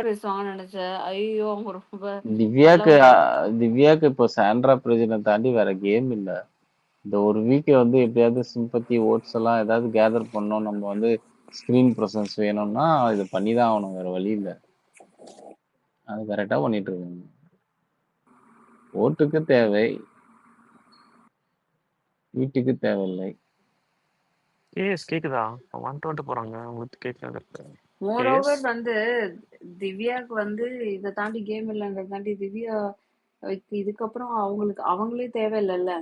பேசுவாங்கன்னு நினைச்சேன். ஐயோ! அவங்க ரொம்ப திவ்யாக்கு நல்லவங்க. திவ்யாக்கு இப்போ சாண்ட்ரா பிரிஜனை தாண்டி வேற கேம் இல்ல. இந்த ஒரு வீக் வந்து எப்படியாவது சிம்பத்தி ஓட்ஸ் எல்லாம் ஏதாவது கேதர் பண்ணோம். நம்ம வந்து ஸ்கிரீன் ப்ரெசன்ஸ் வேணும்னா இது பண்ணி தான் ஆகணும். வேற வழி இல்ல. அது கரெக்டா பண்ணிட்டு இருக்காங்க. ஓட்டுக்கு தேவை, வீட்டுக்கு தேவையில்லை. ஏஸ் கேக்குதா? வந்துட்டு போறாங்க. உங்களுக்கு கேட்க மோரோவர் வந்து திவ்யாக்கு வந்து இதை தாண்டி கேம் இல்லைன்றத தாண்டி திவ்யா இதுக்கப்புறம் அவங்களே தேவையில்லைல்ல.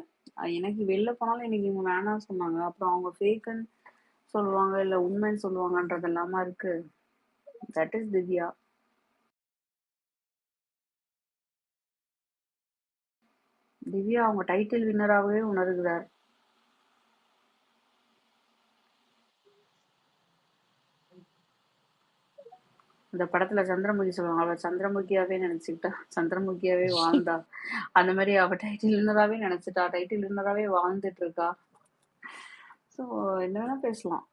எனக்கு வெளில போனாலும் எனக்கு இவங்க வேணாம்னு சொன்னாங்க. அப்புறம் அவங்க ஃபேக்குன்னு சொல்லுவாங்க இல்ல உண்மைன்னு சொல்லுவாங்கன்றது இல்லாம இருக்கு. That is Divya. திவ்யா அவங்க டைட்டில் வின்னராகவே உணர்கிறார். இந்த படத்துல சந்திரமுகி சொல்லுவாங்க, அவ சந்திரமுகியாவே நினைச்சுக்கிட்டா, சந்திரமுகியாவே வாழ்ந்தா. அந்த மாதிரி அவ டைட்டில் வின்னராகவே நினைச்சிட்டா, டைட்டில் வின்னராகவே வாழ்ந்துட்டு இருக்கா. ஸோ என்ன வேணா பேசலாம்.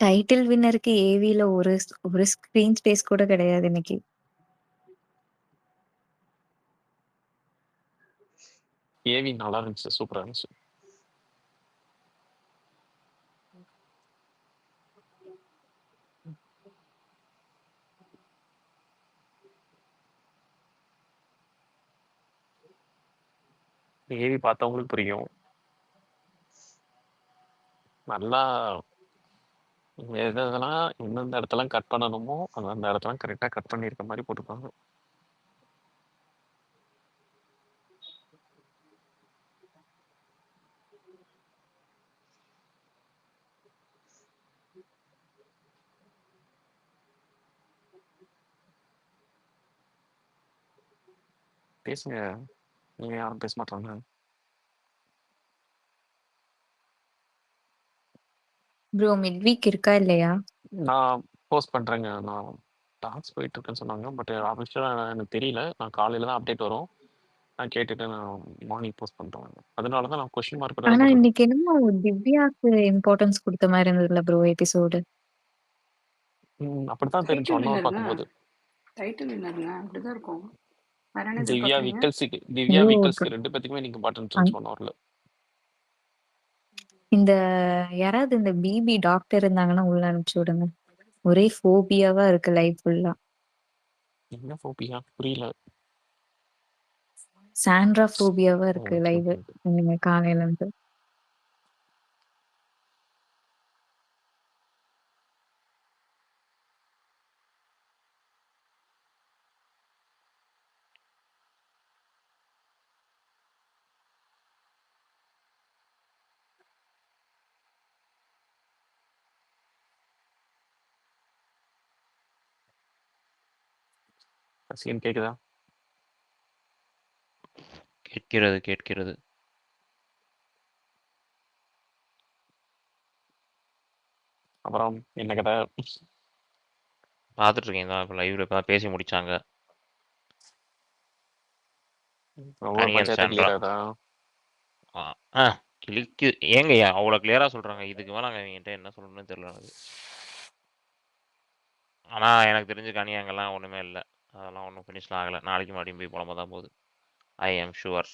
டைட்டில் வின்னருக்கு ஏவில ஒரு ஸ்கிரீன் ஸ்பேஸ் கூட கிடையாது இன்னைக்கு. ஏவி நல்லா இருந்துச்சு, சூப்பரா இருந்துச்சு. ஏவி பார்த்தவங்களுக்கு புரியும். நல்லா எதெல்லாம் எந்தெந்த இடத்துல கட் பண்ணணுமோ அந்த இடத்துல கரெக்டாக கட் பண்ணியிருக்க மாதிரி போட்டுருப்பாங்க. பேசுங்க, நீங்க யாரும் பேச மாட்டாங்க. ப்ரோ மிட் வீக் இருக்கா இல்லையா? நான் போஸ்ட் பண்றேங்க. நான் டாக்ஸ் போயிட்டு இருக்கேன்னு சொன்னாங்க, பட் ஆஃபிஷியலாக எனக்கு தெரியல. நான் காலையில தான் அப்டேட் வரும். நான் கேட்டுட்டு நான் மார்னிங் போஸ்ட் பண்றேன். அதனால தான் நான் கொஸ்டின் மார்க் கூட ஆனா போட்டிருக்கேன். இன்னைக்கு என்னமோ திவ்யாக்கு இம்பார்ட்டன்ஸ் கொடுத்த மாதிரி இருந்ததுல ப்ரோ எபிசோடு. அப்படித்தான் தெரிஞ்சு டைட்டில் ஒன் ஹவர் வின்னருங்க, பார்க்கும்போது. டைட்டில் வின்னருங்க, அப்படிதான் இருக்கும். வேற என்ன திவ்யா எதிர்பார்க்குறீங்க? விக்கல்ஸ்க்கு ரெண்டு பேத்துக்குமே நீங்க பட்டன் இருந்துச்சு 1 ஹவர்ல. இந்த யாராவது இந்த பிபி டாக்டர் இருந்தாங்கன்னா உள்ள அனுப்பிச்சு விடுங்க. ஒரே ஃபோபியாவா இருக்கு லைஃப் ஃபுல்லா. என்ன ஃபோபியா புரியல. சாண்ட்ரா ஃபோபியாவா இருக்கு ஓகே லைவ் ஓகே. நீங்க காலையில இருந்து. சீன் கேக்குதா? கேட்கிறது. அப்புறம் என்ன கதை? பார்த்துட்டு இருக்கேன் தான். இப்போ லைவ்ல இப்போ பேசி முடிச்சாங்க. ஒவ்வொரு அனியன் பஞ்சாயத்து சாண்ட்ரா. கிளியர் ஆகுதா? ஆ கிளிக்கு ஏங்கய்யா அவ்வளோ கிளியரா சொல்றாங்க. இதுக்கு மேலே என்கிட்ட என்ன சொல்லணும்னு தெரியல எனக்கு. ஆனால் எனக்கு தெரிஞ்சு கனியாங்கெல்லாம் ஒன்றுமே இல்லை. அதெல்லாம் ஒன்றும் ஃபினிஷ்லாம் ஆகலை. நாளைக்கு மறுபடியும் போய் புலம்ப தான் போகுது. I am sure.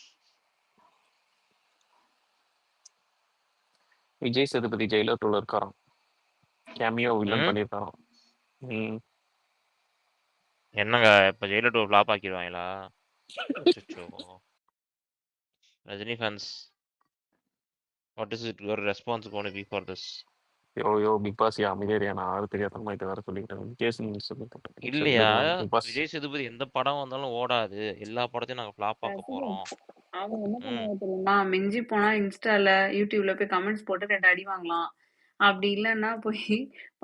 Vijay Sethupathi Jailer 2ல இருக்காராம். கேமியோ வில்லன் பண்ணியிருக்காராம். என்னங்க இப்போ ஜெயிலர் 2 ஃப்ளாப் ஆக்கிடுவாங்களா? அச்சோ. Rajini fans, what is it your response gonna be for this? Yo Bigg Boss அமைதியா, நான் ஆறு தெரியாத மாதிரி வேற சொல்லிக்கிட்டேன். கேஸ் இல்லையா, விஜய் சேதுபதி எந்த படம் வந்தாலும் ஓடாது. எல்லா படத்தையும் நாங்கள் ஃப்ளாப் ஆக்க போகிறோம். அவங்க என்ன பண்ணுவாங்க தெரியுமா? மிஞ்சி போனா இன்ஸ்டால யூடியூப்ல போய் கமெண்ட்ஸ் போட்டு 2 அடி வாங்கலாம். அப்படி இல்லைன்னா போய்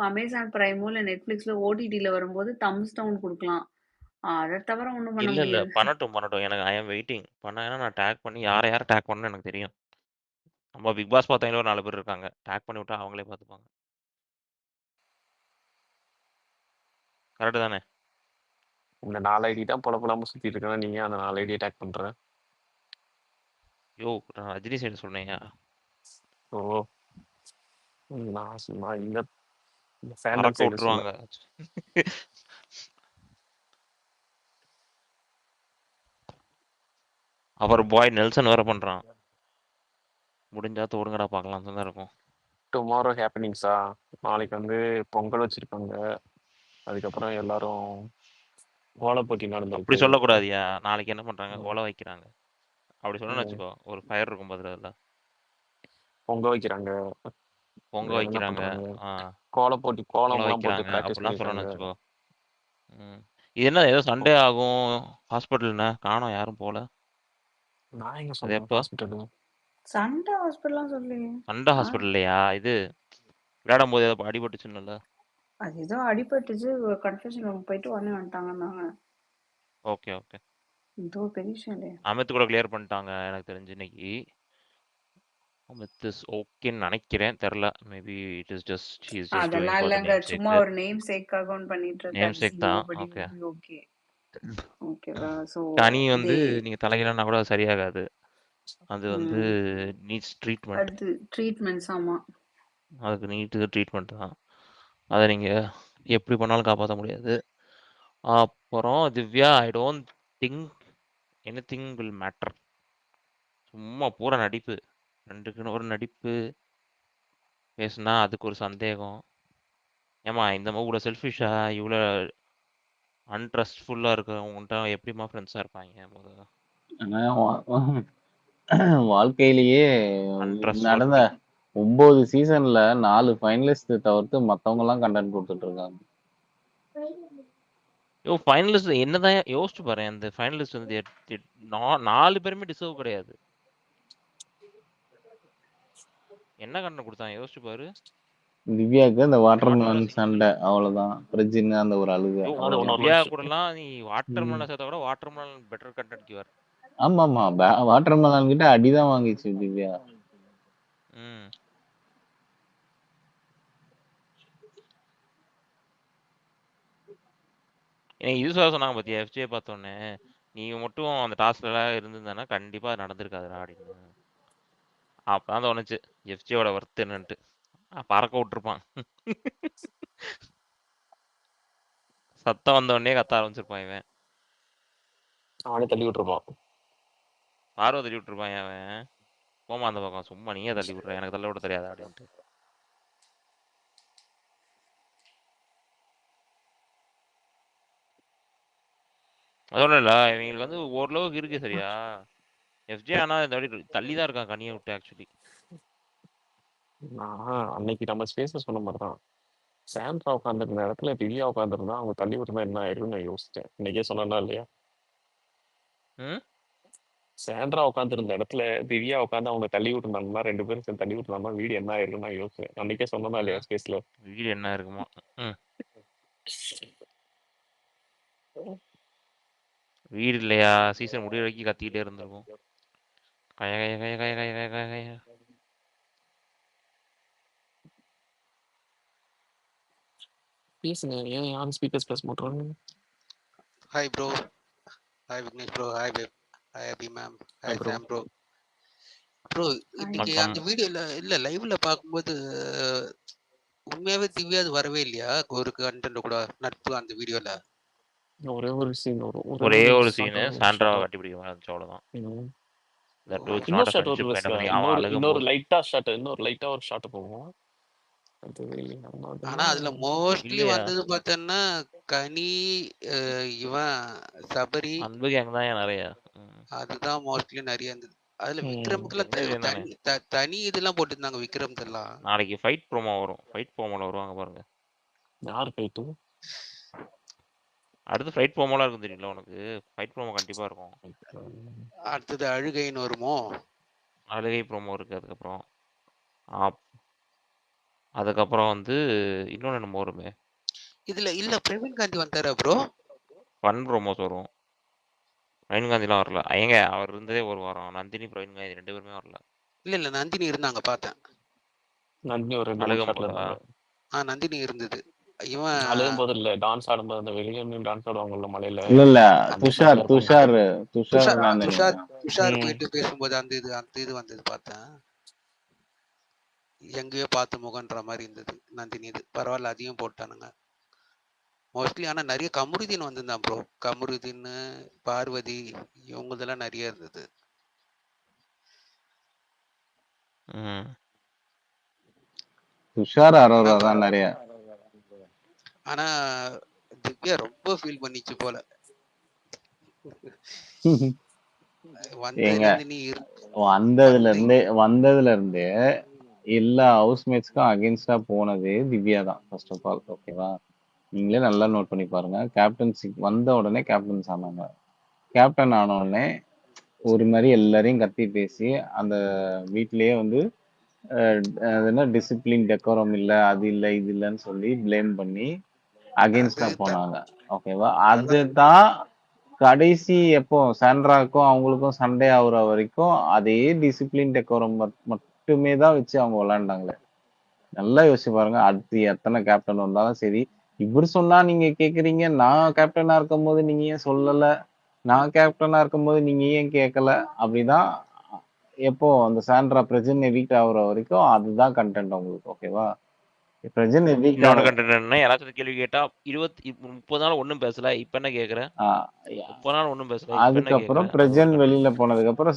அமேசான் பிரைமோ இல்ல நெட்ஃபிளிக்ஸ்ல ஓடிடில வரும்போது தம்ஸ் டவுன் கொடுக்கலாம். அதை தவிர ஒண்ணும் பண்ண இல்லை முடியாது. பண்ணட்டும். எனக்கு ஐ ஆம் வெயிட்டிங். பண்ணா நான் டேக் பண்ணி யாரை டேக் பண்ணணும்னு எனக்கு தெரியும். நம்ம பிக் பாஸ் பார்த்தவங்கள ஒரு 4 பேர் இருக்காங்க. டேக் பண்ணி விட்டா அவங்களே பார்த்துப்பாங்க. கரெக்டு தானே? இந்த 4 ஐடி தான் புலப்படாம சுத்திட்டு இருக்கேன். நீங்க அந்த 4 ஐடி அட்டாக் பண்ற. யோ நான் ரஜினி சைடு சொன்னேயா? ஓ நான் இந்த ஃபேண்டம் பறக்க சைடு சொல்ல. விட்டுருவாங்க. அப்புறம் பாய் நெல்சன் வேற பண்றான். முடிஞ்சா தோடுங்கடா பார்க்கலாம் தான் இருக்கும். டுமாரோ ஹேப்பனிங்ஸா நாளைக்கு வந்து பொங்கல் வச்சிருக்காங்க. அதுக்கப்புறம் எல்லாரும் ஓலை போட்டி அப்படி நடந்திருக்கு. சொல்லக்கூடாதியா. நாளைக்கு என்ன பண்றாங்க? ம். ஓலை வைக்கிறாங்க. அப்படி சொல்லணும்னு ம். வச்சுக்கோ. ஒரு ஃபயர் இருக்கும் பதில் அதில். பொங்க வைக்கிறாங்க. பொங்க வேற என்ன வைக்கிறாங்க. பண்றாங்க? கோலை போட்டி கோலம் கோலம்லாம் போட்டு வைக்கிறாங்க. ப்ராக்டிஸ் அப்படிலாம் சொல்லணும்னு பண்ணிருக்காங்க. வச்சுக்கோ. இது என்ன ஏதோ சண்டே ஆகும் ஹாஸ்பிட்டல்னா காணோம் யாரும் போல. நான் எங்க அது சொன்னேன் எப்போ? ஹாஸ்பிட்டல்? சண்டை ஹாஸ்பிட்டல்லாம் சொல்லலையே. சண்டே ஹாஸ்பிட்டல்லையா? இது விளையாடும் போது ஏதோ அடிபட்டுச்சுன்னு. அது ஏதோ அடிபட்டுச்சு, கன்ஃபியூஷன் ரூம் போயிட்டு உடனே வந்துட்டாங்கன்னாங்க. Okay okay. இது ஒரு பெரிய விஷயம் இல்லையா? அமித் கூட கிளியர் பண்ணிட்டாங்க எனக்கு தெரிஞ்சு இன்னைக்கு. அமித் இஸ் ஓகேன்னு நினைக்கிறேன். தெரில. Maybe it is just he is just doing அதெல்லாம் ஃபார் தி இல்லைங்க, நேம் சும்மா சேக். ஒரு நேம் சேக்காக பண்ணிட்டு நேம் இருக்காரு. சேக் தான். Nobody okay. Will be okay. ஓகேவா? ஸோ கனி வந்து இதே நீங்க தலைகீழனா கூட அது சரியாகாது. அது வந்து நீட்ஸ் ட்ரீட்மெண்ட். அது ட்ரீட்மெண்ட்ஸ். ஆமா, அதுக்கு நீட்டு ட்ரீட்மெண்ட் தான். அதை நீங்க எப்படி பண்ணாலும் காப்பாற்ற முடியாது. அப்புறம் Divya I don't think anything will matter. சும்மா பூரா நடிப்பு. 2க்குன்னு ஒரு நடிப்பு பேசுனா அதுக்கு ஒரு சந்தேகம். ஏமா இந்த மாதிரி இவ்வளோ செல்ஃபிஷா இவ்வளோ அன்ட்ரஸ்ட்ஃபுல்லாக இருக்கவங்கள்ட்ட எப்படிமா ஃப்ரெண்ட்ஸாக இருப்பாங்க முதல்ல? ஆனா வாழ்க்கையிலேயே அன்ட்ரஸ்ட் நடந்த 9 சீசன்ல 4 ஃபைனலிஸ்ட் தவிர்த்து மத்தவங்க எல்லாம் கண்டென்ட் கொடுத்துட்டு இருக்காங்க. ஃபைனலிஸ்ட் என்னதான் யோசிச்சு பாரு. அந்த ஃபைனலிஸ்ட் வந்து 4 பேருமே டிசர்வ் கிடையாது. என்ன கண்டென்ட் கொடுத்தாங்க யோசிச்சு பாரு. திவ்யாவுக்கு அந்த வாட்டர்மெலன் Controversy. சண்டை அவ்வளவுதான். பிரஜின் அந்த ஒரு அழுக அது அவ்வளவுதான். ஒன்னொரு திவ்யா விஷயம். கூடலாம் நீ வாட்டர்மெலன் சேர்த்தா கூட வாட்டர்மெலன் பெட்டர் கண்டென்ட் கிவர். ஆமா ஆமா, வாட்டர்மெலன் கிட்ட அடிதான் வாங்கிச்சு திவ்யா. ம் எனக்கு இது சொல்ல சொன்னாங்க பார்த்தியா எஃப்ஜே பார்த்தோன்னே. நீ மட்டும் அந்த டாஸ்க்லாம் இருந்திருந்தானா கண்டிப்பாக அது நடந்திருக்காதுடா அப்படின்னு. அப்பதான் தோணுச்சு எஃப்ஜேவோட ஒர்த் என்னன்ட்டு. பறக்க விட்டுருப்பான். சத்தம் வந்தோடனே கத்த ஆரம்பிச்சிருப்பான் இவன். அவனே தள்ளி விட்டுருப்பான். பார்வை தள்ளி விட்டுருப்பான் அவன். போமா அந்த பக்கம் சும்மா நீயே தள்ளி விட்ற எனக்கு தள்ள விட தெரியாதா அப்படின்ட்டு. அதோட இல்லை இவங்களுக்கு வந்து ஓரளவுக்கு இருக்கு சரியா. எஃப்ஜே ஆனால் இந்த வாட்டி தள்ளி தான் இருக்கான் கனியை விட்டு ஆக்சுவலி. நான் அன்னைக்கு நம்ம ஸ்பேஸ சொன்ன மாதிரி தான். சாண்ட்ரா உட்காந்துருந்த இடத்துல திவ்யா உட்காந்துருந்தா அவங்க தள்ளி விட்டுருந்தா என்ன ஆயிரும்னு நான் யோசிச்சேன். இன்னைக்கே சொன்னா இல்லையா? ம் சாண்ட்ரா உட்காந்துருந்த இடத்துல திவ்யா உட்காந்து அவங்க தள்ளி விட்டுருந்தாங்கன்னா 2 பேரும் சேர்ந்து தள்ளி விட்டுருந்தா வீடு என்ன ஆயிருக்குன்னு நான் யோசிச்சேன். அன்னைக்கே சொன்னா இல்லையா ஸ்பேஸ்ல? வீடு என்ன இருக்குமா? வீடு இல்லையா சீசன் முடிய வரைக்கும் கத்திக்கிட்டே இருந்திருக்கும். கய கய கய கய கய கய கய கய. பேசுங்க, ஏன் யாரும் ஸ்பீக்கர்ஸ் பேச மாட்டாங்க? Hi bro. Hi Vignesh bro. Hi வெப். Hi Abhi ma'am. Hi bro. Sam bro. Bro இன்னைக்கு வணக்கம். அந்த வீடியோல இல்ல லைவ்ல பார்க்கும்போது உண்மையாவே திவ்யா அது வரவே இல்லையா? ஒரு கண்டென்ட் கூட நட்பு அந்த வீடியோல. ஒரே ஒரு சீன் வரும். ஒரே ஒரு சீனு சாண்ட்ராவை கட்டிப்பிடிக்க மாதிரி அவ்வளோதான். இன்னொரு ஷாட் ஒரு அவன் இன்னொரு அழுகும் லைட்டா ஷாட், இன்னொரு லைட்டா ஒரு ஷாட் போகும். ஆனா அதுல மோஸ்ட்லி இல்லையா வந்தது பார்த்தேன்னா கனி, இவன் சபரி, அன்பு கேங் தான் ஏன் நிறைய. அதுதான் மோஸ்ட்லி நிறைய இருந்தது. அதுல விக்ரமுக்குலாம் எங்க தானே தனி இதெல்லாம் போட்டுருந்தாங்க விக்ரம் எல்லாம். நாளைக்கு ஃபைட் ப்ரோமோ வரும். ஃபைட் ப்ரோமோல வருவாங்க பாருங்க. யார் ஃபைட்டு? அடுத்து ஃபைட் ப்ரோமோலாம் இருக்கும் தெரியல உனக்கு. ஃபைட் ப்ரோமோ கண்டிப்பா இருக்கும். அடுத்தது அழுகைன்னு வருமோ? அழுகை ப்ரோமோ இருக்கு. அதுக்கப்புறம் வந்து இன்னொன்று நம்ம வருமே இதுல இல்ல பிரவீன் காந்தி வந்தாரா ப்ரோ? ஃபன் ப்ரோமோஸ் வரும். பிரவீன் காந்திலாம் வரல. ஏங்க அவர் இருந்ததே ஒரு வாரம். நந்தினி பிரவீன் காந்தி 2 பேருமே வரல. இல்ல நந்தினி இருந்தாங்க பார்த்தேன். நந்தினி ஒரு 2 3 அழுகும் ஷாட்ல போதா? இருந்தாங்க. நந்தினி இருந்தது. இவன் அழுகும் போது இல்ல, டான்ஸ் ஆடும்போது அந்த வெளியே நின்று டான்ஸ் ஆடுவாங்கல்ல மலையில. இல்ல அந்த துஷார் துஷார் துஷார் துஷார் நந்தினி. துஷார் துஷார் போயிட்டு பேசும்போது அந்த இது வந்தது பார்த்தேன். எங்கேயோ பார்த்த முகன்ற மாதிரி இருந்தது நந்தினி. இது பரவாயில்ல, அதையும் போட்டானுங்க மோஸ்ட்லி. ஆனால் நிறைய கமருதீன் வந்திருந்தான் ப்ரோ. கமருதீன், பார்வதி, இவங்கதெல்லாம் நிறைய இருந்தது. ம். துஷார் அரோரா ஆனால் தான் நிறைய. ஆனால் திவ்யா ரொம்ப ஃபீல் பண்ணிச்சு போல. ஏங்க வந்ததுலேருந்து நீ வந்ததுல இருந்தே எல்லா ஹவுஸ்மேட்ஸ்க்கும் அகேன்ஸ்டா போனது திவ்யா தான் ஃபர்ஸ்ட் ஆஃப் ஆல். ஓகேவா? நீங்களே நல்லா நோட் பண்ணி பாருங்க. கேப்டன்சி வந்த உடனே கேப்டன்ஸ் ஆனாங்க. கேப்டன் ஆன உடனே ஒரு மாதிரி எல்லாரையும் கத்தி பேசி அந்த வீட்லயே வந்து அது என்ன டிசிப்ளின் டெக்கோரம் இல்ல, அது இல்ல, இது இல்லைன்னு சொல்லி பிளேம் பண்ணி அகேன்ஸ்டா அது போனாங்க. ஓகேவா? அதுதான் கடைசி எப்போ சாண்ட்ராக்கும் அவங்களுக்கும் சண்டே ஆகுற வரைக்கும் அதே டிசிப்ளின் டெக்கோரம் மட்டுமே தான் வச்சு அவங்க விளையாண்டாங்களே. நல்லா யோசிச்சு பாருங்க. அடுத்து எத்தனை கேப்டன் வந்தாலும் சரி, இவர் சொன்னா நீங்க கேக்குறீங்க, நான் கேப்டனா இருக்கும் போது நீங்க ஏன் சொல்லல, நான் கேப்டனா இருக்கும் போது நீங்க ஏன் கேட்கல, அப்படிதான் எப்போ அந்த சாண்ட்ரா பிரஜன் எவிக்ட் ஆகுற வரைக்கும் அதுதான் கண்டென்ட் உங்களுக்கு. ஓகேவா? பிரஜன் எவிக்ட் இன்னொன்னு ஆகுற கண்டென்ட் என்ன, யாராச்சும் கேள்வி கேட்டா 30 நாள் ஒன்றும் பேசல, இப்ப என்ன கேக்குற? 30 நாள் ஒன்றும் பேசல, இப்ப என்ன கேக்குற? அதுக்கப்புறம் அது ஒரு பிரஜன் கண்டென்ட். வெளியில போனதுக்கு அப்புறம்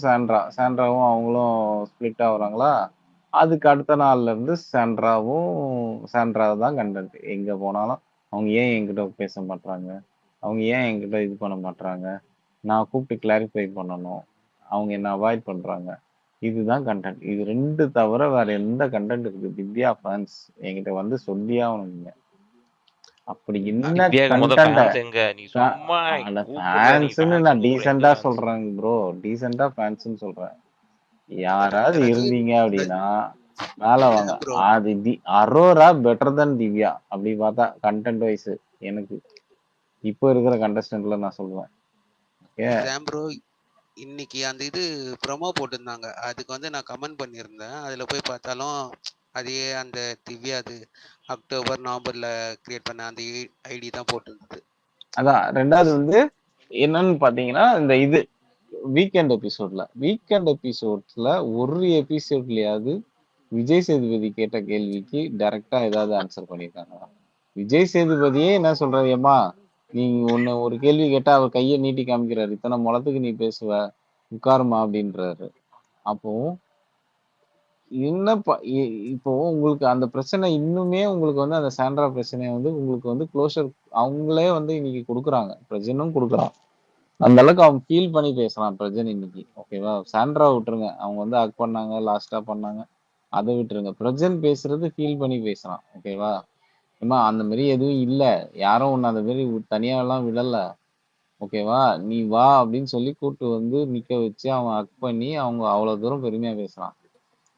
சாண்ட்ராவும் அவங்களும் ஸ்பிளிட் ஆகுறாங்களா. அதுக்கு அடுத்த நாள்ல இருந்து சாண்ட்ரா தான் கண்டென்ட். எங்க போனாலும் அவங்க ஏன் என்கிட்ட பேச மாட்டாங்க, அவங்க ஏன் என்கிட்ட இது பண்ண மாட்டாங்க, நான் கூப்பிட்டு கிளாரிஃபை பண்ணணும், அவங்க என்ன அவாய்ட் பண்றாங்க, இதுதான் கண்டென்ட். இது ரெண்டு தவிர வேற எந்த கண்டென்ட் இருக்கு? திவ்யா ஃபேன்ஸ் என்கிட்ட வந்து சொல்லியே ஆகணும். நீங்க அப்படி என்ன திவ்யாக்கு கண்டென்ட்? ஃபேன்ஸ் எங்க? நீ சும்மா கூப்பிடுற, நீ ஃபேன்ஸ்ன்னு ஃபேன்ஸ் நான் கூப்பிடுற, எங்க டீசெண்டா ஃபேன்ஸ்? சொல்றேன் ப்ரோ. டீசெண்டா ஃபேன்ஸ்ன்னு சொல்றேன். யாராவது எனக்கு இருந்தீங்க அப்படின்னா மேல வாங்க. ப்ரோ. அது அரோரா பெட்டர் தன் திவ்யா அப்படி பார்த்தா கண்டென்ட் வைஸ் எனக்கு இப்போ இருக்கிற கண்டஸ்டன்ட்ல நான் சொல்லுவேன். ஓகே. சாம் ப்ரோ, இன்னைக்கு அந்த இது ப்ரொமோ போட்டிருந்தாங்க, அதுக்கு வந்து நான் கமெண்ட் பண்ணியிருந்தேன். அதில் போய் பார்த்தாலும் அதே அந்த திவ்யா அது அக்டோபர் நவம்பர்ல கிரியேட் பண்ண அந்த ஐடி தான் போட்டிருந்தது. அதான் ரெண்டாவது வந்து என்னன்னு பாத்தீங்கன்னா இந்த இது வீக்கெண்ட் எபிசோட்ஸ்ல ஒரு எபிசோட்லயாவது விஜய் சேதுபதி கேட்ட கேள்விக்கு டைரக்டா ஏதாவது ஆன்சர் பண்ணியிருக்காங்க. விஜய் சேதுபதியே என்ன சொல்றாரு, ஏமா நீ ஒரு கேள்வி கேட்டா அவர் கையை நீட்டி காமிக்கிறாரு, இத்தனை முளத்துக்கு நீ பேசுவ, உட்காருமா அப்படின்றாரு. அப்போ என்னப்பா இப்போ உங்களுக்கு அந்த பிரச்சனை இன்னுமே உங்களுக்கு வந்து அந்த சாண்ட்ரா பிரச்சனையை வந்து உங்களுக்கு வந்து க்ளோஷர் அவங்களே வந்து இன்னைக்கு கொடுக்குறாங்க, பிரஜனும் கொடுக்குறான். அந்த அளவுக்கு அவன் ஃபீல் பண்ணி பேசுறான் பிரஜன் இன்னைக்கு. ஓகேவா? சாண்ட்ரா விட்டுருங்க, அவங்க வந்து ஹக் பண்ணாங்க, லாஸ்டா பண்ணாங்க, அதை விட்டுருங்க. பிரஜன் பேசுறது ஃபீல் பண்ணி பேசுறான். ஓகேவா? ஏமா அந்த மாதிரி எதுவும் இல்ல, யாரும் உன்னை அந்த மாதிரி தனியா எல்லாம் விடல. ஓகேவா? நீ வா அப்படின்னு சொல்லி கூப்பிட்டு வந்து நிக்க வச்சு அவன் ஹக் பண்ணி அவங்க அவ்வளவு தூரம் பெருமையா பேசுறான்.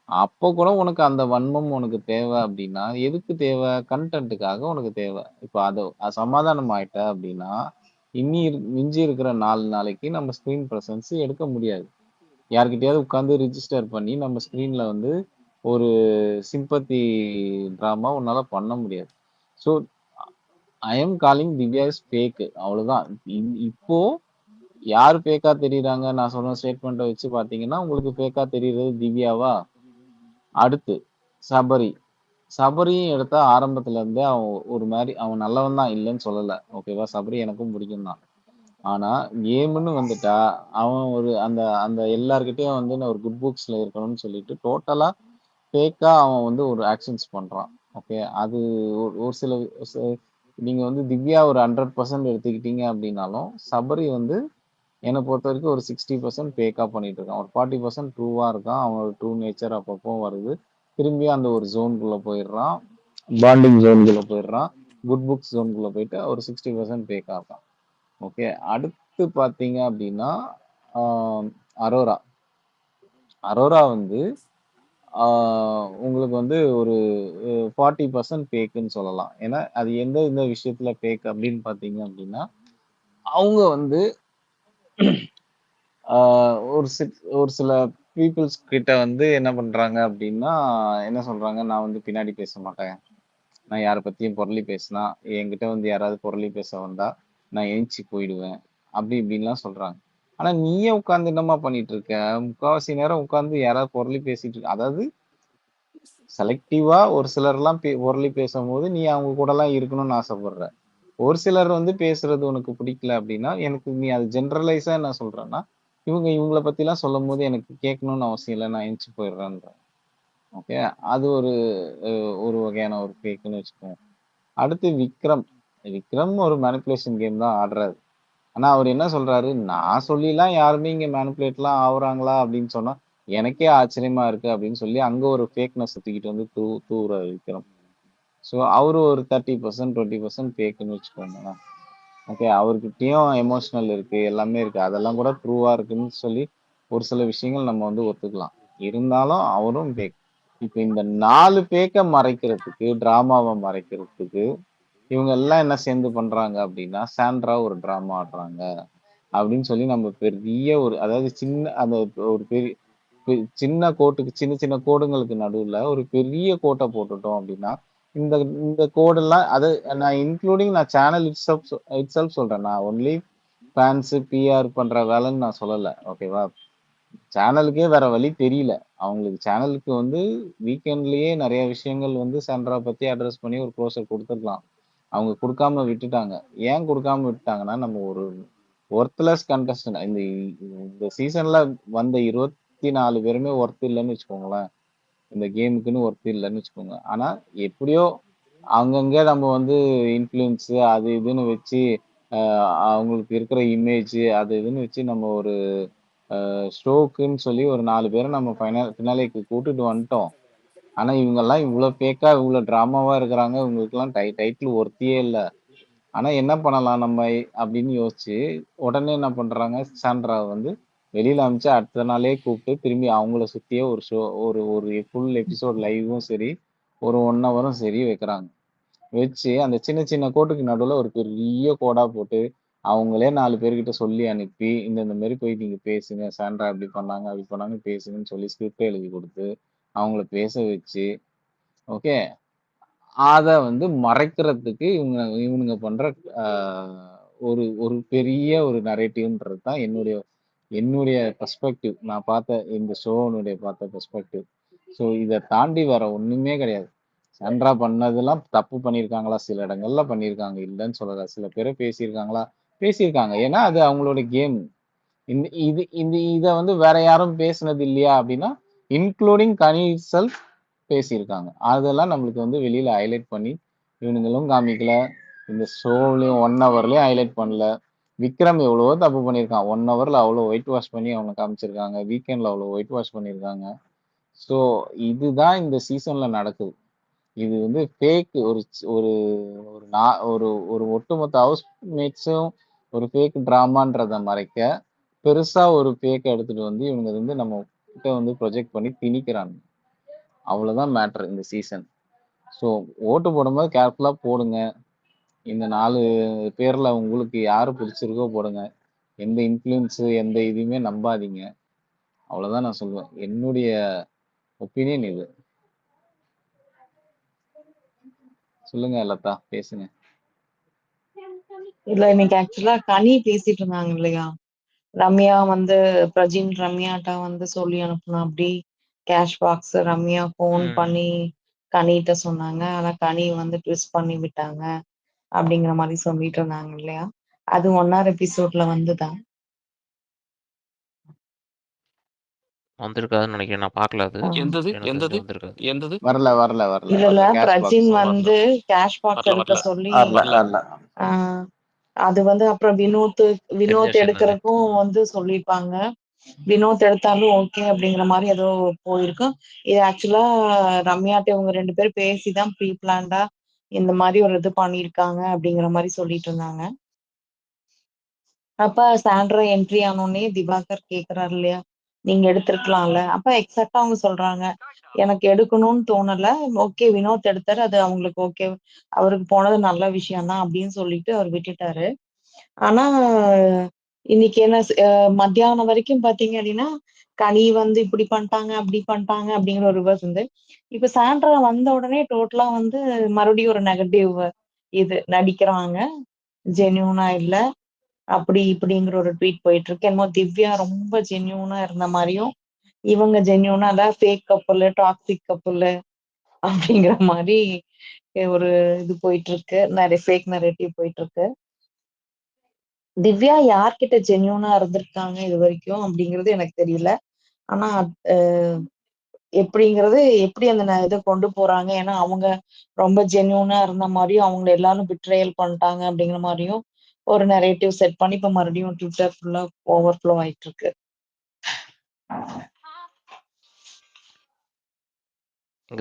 அப்போ கூட உனக்கு அந்த வன்மம் உனக்கு தேவை அப்படின்னா எதுக்கு தேவை? கண்டென்ட்டுக்காக உனக்கு தேவை. இப்போ அது சமாதானம் ஆயிட்ட அப்படின்னா மிஞ்சி இருக்கிற 4 நாளைக்கு நம்ம ஸ்கிரீன் ப்ரெசன்ஸ் எடுக்க முடியாது. யார்கிட்டயாவது உட்காந்து ரிஜிஸ்டர் பண்ணி நம்ம ஸ்கிரீன்ல வந்து ஒரு சிம்பத்தி டிராமா உன்னால பண்ண முடியாது. So I am calling Divya is fake. அவ்வளவுதான். இப்போ யார் ஃபேக்கா தெரியுறாங்க? நான் சொன்ன ஸ்டேட்மெண்ட்டை வச்சு பாத்தீங்கன்னா உங்களுக்கு ஃபேக்கா தெரியுறது திவ்யாவா? அடுத்து சபரியும் எடுத்தா ஆரம்பத்துல இருந்தே அவன் ஒரு மாதிரி அவன் நல்லவன் தான், இல்லைன்னு சொல்லல. ஓகேவா? சபரி எனக்கும் பிடிக்கும் தான். ஆனா கேம்னு வந்துட்டா அவன் ஒரு அந்த அந்த எல்லார்கிட்டயும் வந்து நான் ஒரு குட் புக்ஸ்ல இருக்கணும்னு சொல்லிட்டு டோட்டலா ஃபேக்கா அவன் வந்து ஒரு ஆக்ஷன்ஸ் பண்றான். ஓகே. அது ஒரு சில நீங்க வந்து திவ்யா ஒரு 100% எடுத்துக்கிட்டீங்க அப்படின்னாலும் சபரி வந்து என்னை பொறுத்த வரைக்கும் ஒரு 60% ஃபேக்கா பண்ணிட்டு இருக்கான், ஒரு 40% ட்ரூவா இருக்கான். அவனோட ட்ரூ நேச்சர் அப்பப்போ வருது, திரும்பி அந்த ஒரு ஜோனுக்குள்ள போயிடுறான், பாண்டிங் ஜோனுக்குள்ள போயிடுறான், குட் புக்ஸ் ஜோனுக்குள்ள போயிட்டு ஒரு 60% ஃபேக்கா இருக்கான். ஓகே. அடுத்து பாத்தீங்க அப்படின்னா அரோரா அரோரா வந்து உங்களுக்கு வந்து ஒரு 40% ஃபேக்குன்னு சொல்லலாம். ஏன்னா அது எந்த விஷயத்துல ஃபேக் அப்படின்னு பாத்தீங்க அப்படின்னா அவங்க வந்து ஒரு சில பீப்புள்ஸ் கிட்ட வந்து என்ன பண்றாங்க அப்படின்னா என்ன சொல்றாங்க, நான் வந்து பின்னாடி பேச மாட்டேன், நான் யாரை பத்தியும் பொருளி பேசினா என்கிட்ட வந்து யாராவது பொருளி பேச வந்தா நான் எந்திச்சு போயிடுவேன், அப்படி இப்படின்லாம் சொல்றாங்க. ஆனா நீயே உட்காந்து என்னமா பண்ணிட்டு இருக்க? முக்காவாசி நேரம் உட்காந்து யாராவது பொருளி பேசிட்டு இருக்க. அதாவது செலக்டிவா ஒரு சிலர்லாம் பொருளி பேசும்போது நீ அவங்க கூடலாம் இருக்கணும்னு ஆசைப்படுற. ஒரு சிலர் வந்து பேசுறது உனக்கு பிடிக்கல அப்படின்னா, எனக்கு நீ அது ஜெனரலைஸா என்ன சொல்றேன்னா, இவங்கள பத்திலாம் சொல்லும்போது எனக்கு கேட்கணும்னு அவசியம் இல்ல. நான் எந்திச்சு போயிடுறேன்றேன். ஓகே. அது ஒரு வகையான ஒரு ஃபேக்குன்னு வச்சுக்கோங்க. அடுத்து விக்ரம். விக்ரம் ஒரு மேனிபுலேஷன் கேம் தான் ஆடுறாரு. ஆனா அவர் என்ன சொல்றாரு, நான் சொல்லிலாம் யாருமே இங்க மேனிபுலேட்லாம் ஆகுறாங்களா அப்படின்னு சொன்னா, எனக்கே ஆச்சரியமா இருக்கு அப்படின்னு சொல்லி அங்க ஒரு ஃபேக்னஸ் தூக்கிட்டு வந்து தூவுறாரு விக்ரம். ஸோ அவரு ஒரு 30% 20% ஃபேக்குன்னு வச்சுக்கோங்களேன். ஓகே. அவர்கிட்டயும் எமோஷனல் இருக்கு, எல்லாமே இருக்கு. அதெல்லாம் கூட ட்ரூவா இருக்குன்னு சொல்லி ஒரு சில விஷயங்கள் நம்ம வந்து ஒத்துக்கலாம். இருந்தாலும் அவரும் ஃபேக். இப்ப இந்த 4 ஃபேக்க மறைக்கிறதுக்கு, டிராமாவ மறைக்கிறதுக்கு இவங்க எல்லாம் என்ன சேர்ந்து பண்றாங்க அப்படின்னா, சாண்ட்ரா ஒரு டிராமா ஆடுறாங்க அப்படின்னு சொல்லி நம்ம பெரிய ஒரு அதாவது சின்ன அந்த ஒரு பெரிய சின்ன கோட்டுக்கு சின்ன சின்ன கோடுங்களுக்கு நடுவுல ஒரு பெரிய கோட்டை போட்டுட்டோம் அப்படின்னா இந்த இந்த கோடெல்லாம் அது நான் இன்க்ளூடிங் நான் சேனல் இட்செல்ஃப் சொல்றேன். நான் ஒன்லி ஃபேன்ஸ் பிஆர் பண்ற வேலைன்னு நான் சொல்லல. ஓகேவா? சேனலுக்கே வேற வழி தெரியல. அவங்களுக்கு சேனலுக்கு வந்து வீக்கெண்ட்லயே நிறைய விஷயங்கள் வந்து சாண்ட்ரா பத்தி அட்ரஸ் பண்ணி ஒரு க்ளோசர் கொடுத்துருக்கலாம். அவங்க கொடுக்காம விட்டுட்டாங்க. ஏன் கொடுக்காம விட்டுட்டாங்கன்னா நம்ம ஒரு ஒர்த்லெஸ் கண்டஸ்டன்ட் இந்த சீசன்ல வந்த 24 பேருமே ஒர்த் இல்லைன்னு வச்சுக்கோங்களேன். இந்த கேமுக்குன்னு ஒர்த் இல்லைன்னு வச்சுக்கோங்க. ஆனா எப்படியோ அங்கங்க நம்ம வந்து இன்ஃப்ளூயன்ஸ் அது இதுன்னு வச்சு அவங்களுக்கு இருக்கிற இமேஜ் அது இதுன்னு வச்சு நம்ம ஒரு ஷோக்குன்னு சொல்லி ஒரு 4 பேரை நம்ம ஃபினாலேக்கு கூட்டிட்டு வந்துட்டோம். ஆனா இவங்கெல்லாம் இவ்வளவு ஃபேக்கா இவ்வளவு டிராமாவா இருக்கிறாங்க. இவங்களுக்கெல்லாம் டைட்டில் ஒர்த்தியே இல்லை. ஆனா என்ன பண்ணலாம் நம்ம அப்படின்னு யோசிச்சு உடனே என்ன பண்றாங்க, சாண்ட்ரா வந்து வெளியில அமிச்சு அடுத்த நாளே கூப்பிட்டு திரும்பி அவங்கள சுத்தியே ஒரு ஷோ ஒரு ஃபுல் எபிசோட் லைவும் சரி ஒரு 1 ஹவரும் சரி வைக்கிறாங்க. வச்சு அந்த சின்ன சின்ன கோட்டுக்கு நடுவுல ஒரு பெரிய கோடா போட்டு அவங்களே 4 பேர்கிட்ட சொல்லி அனுப்பி இந்த மாதிரி போய் நீங்க பேசுங்க, சாண்ட்ரா அப்படி பண்ணாங்க அப்படி பண்ணாங்க பேசுங்கன்னு சொல்லி ஸ்கிரிப்ட் எழுதி கொடுத்து அவங்கள பேச வச்சு ஓகே அத வந்து மறைக்கிறதுக்கு இவனுங்க பண்ற ஒரு ஒரு பெரிய ஒரு நரேட்டிவ்ன்றது தான் என்னுடைய என்னுடைய பெர்ஸ்பெக்டிவ். நான் பார்த்த இந்த ஷோனுடைய பார்த்த பெர்ஸ்பெக்டிவ். ஸோ இதை தாண்டி வேற ஒண்ணுமே கிடையாது. சாண்ட்ரா பண்ணதெல்லாம் தப்பு பண்ணியிருக்காங்களா? சில இடங்கள்ல பண்ணியிருக்காங்க, இல்லைன்னு சொல்லல. சில பேரை பேசியிருக்காங்களா? பேசியிருக்காங்க. ஏன்னா அது அவங்களோட கேம். இதை வந்து வேற யாரும் பேசுனது இல்லையா அப்படின்னா இன்க்ளூடிங் கனி செல்ஃப் பேசியிருக்காங்க. அதெல்லாம் நம்மளுக்கு வந்து வெளியில ஹைலைட் பண்ணி இவனுங்களும் காமிக்கல. இந்த ஷோலையும் 1 ஹவர்லயும் ஹைலைட் பண்ணல. விக்ரம் எவ்வளவோ தப்பு பண்ணியிருக்கான். 1 ஹவர்ல அவ்வளோ ஒயிட் வாஷ் பண்ணி அவனை காமிச்சிருக்காங்க. வீக்கெண்ட்ல அவ்வளோ ஒயிட் வாஷ் பண்ணியிருக்காங்க. ஸோ இதுதான் இந்த சீசன்ல நடக்குது. இது வந்து ஃபேக் ஒரு ஒரு ஒரு ஒரு ஒரு ஒட்டுமொத்த ஹவுஸ் மேட்ஸும் ஒரு ஃபேக் டிராமான்றதை மறைக்க பெருசா ஒரு ஃபேக் எடுத்துட்டு வந்து இவங்க வந்து நம்ம கிட்ட வந்து ப்ரொஜெக்ட் பண்ணி திணிக்கிறாங்க. அவ்வளவுதான் மேட்டர் இந்த சீசன். ஸோ ஓட்டு போடும்போது கேர்ஃபுல்லா போடுங்க. இந்த 4 பேர்ல உங்களுக்கு யாரு பிடிச்சிருக்கோ போடுங்க. எந்த இன்ஃப்ளூயன்ஸ் எந்த இதுவுமே நம்பாதீங்க. அவ்வளவுதான் நான் சொல்லுவேன். என்னுடைய ஒப்பீனியன் இது. சொல்லுங்க லதா, பேசுங்க. இல்ல இன்னைக்கு ஆக்சுவலா கனி பேசிட்டு இருந்தாங்க இல்லையா? ரம்யா வந்து பிரஜின் ரம்யாட்ட வந்து சொல்லி அனுப்பணும் அப்படி கேஷ் பாக்ஸ் ரம்யா ஃபோன் பண்ணி கனிட்ட சொன்னாங்க. ஆனா கனி வந்து ட்விஸ்ட் பண்ணி விட்டாங்க அப்படிங்கிற மாதிரி சொல்லிட்டு இருந்தாங்க இல்லையா? அது 1 எபிசோட்ல வந்துதான். வந்திருக்காதுன்னு நினைக்கிறேன். நான் பார்க்கல அது. எந்தது எனக்கு எந்தது தெரிஞ்சு வந்திருக்காது. எந்தது வரல வரல வரல இல்ல வரல கேஷ் பிரஜின் பாக்ஸ் வரல வந்து கேஷ் பாக்ஸ் வரல எடுக்க வரல சொல்லி வரல வரல வரல. ஆஹ் அது வந்து அப்புறம் வினோத் தெரிஞ்ச விஷயம் தானே. எடுக்கிறதுக்கும் வந்து சொல்லியிருப்பாங்க. வினோத் எடுத்தாலும் ஓகே அப்படிங்கிற மாதிரி ஏதோ போயிருக்கும். இது ஆக்சுவலா ரம்யாட்ட இவங்க 2 பேரும் பேசிதான் ப்ரீ பிளான்டா இந்த மாதிரி ஒரு இது பண்ணியிருக்காங்க அப்படிங்கிற மாதிரி சொல்லிட்டு இருந்தாங்க. அப்ப சாண்ட்ரா என்ட்ரி ஆனோடனே திவாகர் கேக்குறாரு இல்லையா, நீங்க எடுத்திருக்கலாம்ல. அப்ப எக்ஸாக்டா அவங்க சொல்றாங்க, எனக்கு எடுக்கணும்னு தோணல. ஓகே வினோத் எடுத்தாரு, அது அவங்களுக்கு ஓகே, அவருக்கு போனது நல்ல விஷயம் தான் அப்படின்னு சொல்லிட்டு அவர் விட்டுட்டாரு. ஆனா இன்னைக்கு என்ன மத்தியானம் வரைக்கும் பாத்தீங்க அப்படின்னா கனி வந்து இப்படி பண்ணிட்டாங்க அப்படி பண்ணிட்டாங்க அப்படிங்கிற ஒரு ரிவர்ஸ் வந்து இப்ப சாண்ட்ரா வந்த உடனே டோட்டலா வந்து மறுபடியும் ஒரு நெகட்டிவ் இது நடிக்கிறாங்க, ஜென்யூனா இல்ல அப்படி இப்படிங்கிற ஒரு ட்வீட் போயிட்டு இருக்கு. என்னமோ திவ்யா ரொம்ப ஜென்யூனா இருந்த மாதிரியும் இவங்க ஜென்யூனா இல்ல, ஃபேக் கப்புல் டாக்ஸிக் கப்புல் அப்படிங்கிற மாதிரி ஒரு இது போயிட்டு இருக்கு. நிறைய ஃபேக் நரேட்டிவ் போயிட்டு இருக்கு. திவ்யா யார்கிட்ட ஜென்யூனா இருந்திருக்காங்க இது வரைக்கும் அப்படிங்கிறது எனக்கு தெரியல. ஆனா எப்படிங்கிறது எப்படி அந்த இதை கொண்டு போறாங்க, ஏன்னா அவங்க ரொம்ப ஜென்யூனா இருந்த மாதிரியும் அவங்கள எல்லாரும் பிட்ரேயல் பண்ணிட்டாங்க அப்படிங்கிற மாதிரியும் ஒரு நரேட்டிவ் செட் பண்ணி இப்ப மறுபடியும் ட்விட்டர் ஃபுல்லா ஓவர்ஃப்ளோ ஆயிட்டு இருக்கு.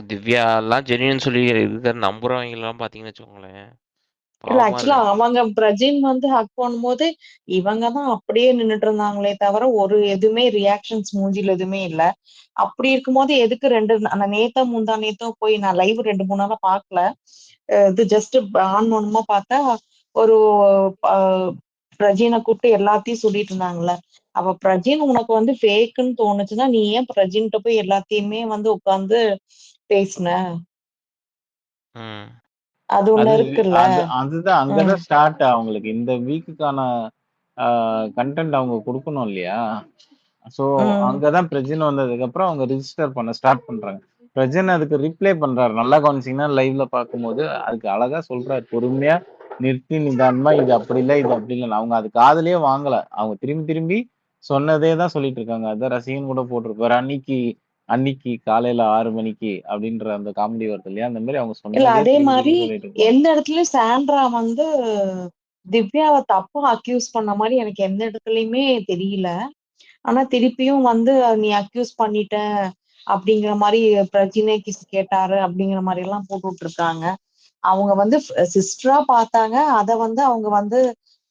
திவ்யா எல்லாம் ஜெனியூன் சொல்லி இருக்கிற நம்புறவங்க எல்லாம் பாத்தீங்கன்னு வச்சுக்கோங்களேன், இல்ல பாவமா ஆக்சுவலா இருக்காங்க. அவங்க பிரஜின் வந்து ஹக் பண்ணும்போது இவங்க தான் அப்படியே நின்னுட்டு இருந்தாங்களே தவிர ஒரு எதுவுமே ரியாக்ஷன்ஸ் மூஞ்சில எதுவுமே இல்ல. அப்படி இருக்கும்போது எதுக்கு நான் நேத்தோ முந்தா நேத்தோ போய் நான் லைவ் 2 3 நாளா பாக்கல. இது ஜஸ்ட் ஆன் பண்ணுமா பார்த்தா ஒரு பிரஜினை கூப்பிட்டு எல்லாத்தையும் சொல்லிட்டு இருந்தாங்கல்ல. அப்ப பிரஜின் உனக்கு வந்து ஃபேக்குன்னு தோணுச்சுன்னா நீ ஏன் பிரஜின்கிட்ட போய் எல்லாத்தையுமே வந்து உட்கார்ந்து பேசுன? ம். அது ஒண்ணு அது இருக்குல்ல. அதுதான் ம் அங்கதான் ஸ்டார்ட் அவங்களுக்கு இந்த வீக்குக்கான கண்டென்ட் அவங்க கொடுக்கணும் இல்லையா? ஸோ ம் அங்கதான் பிரஜின் வந்ததுக்கு அப்புறம் அவங்க ரிஜிஸ்டர் பண்ண ஸ்டார்ட் பண்றாங்க. பிரஜன் அதுக்கு ரிப்ளை பண்றாரு. நல்லா கவனிச்சீங்கன்னா லைவ்ல பார்க்கும்போது அதுக்கு அழகா சொல்றாரு, பொறுமையா நிறுத்தி நிதானமா, இது அப்படி இல்லை இது அப்படி இல்லை. அவங்க அது காதுலயே வாங்கல. அவங்க திரும்பி திரும்பி சொன்னதே தான் சொல்லிட்டு இருக்காங்க. அதான் ரசிகன் கூட போட்டிருப்பாரு, அன்னைக்கு அன்னைக்கு காலையில 6 மணிக்கு அப்படின்ற அந்த காமெடி வருது இல்லையா? அந்த மாதிரி அவங்க இல்ல சொன்னதே அதே திரும்பி மாதிரி திரும்பி சொல்லிட்டு இருப்பாங்க. எந்த இடத்துலயும் சாண்ட்ரா வந்து திவ்யாவை தப்பா அக்யூஸ் பண்ண மாதிரி எனக்கு எந்த இடத்துலயுமே தெரியல. ஆனா திருப்பியும் வந்து நீ அக்யூஸ் பண்ணிட்ட அப்படிங்கிற மாதிரி பிரஜினை கிஸ் கேட்டாரு அப்படிங்கிற மாதிரி எல்லாம் போட்டுட்டு இருக்காங்க. அவங்க வந்து சிஸ்டரா பார்த்தாங்க, அத வந்து அவங்க வந்து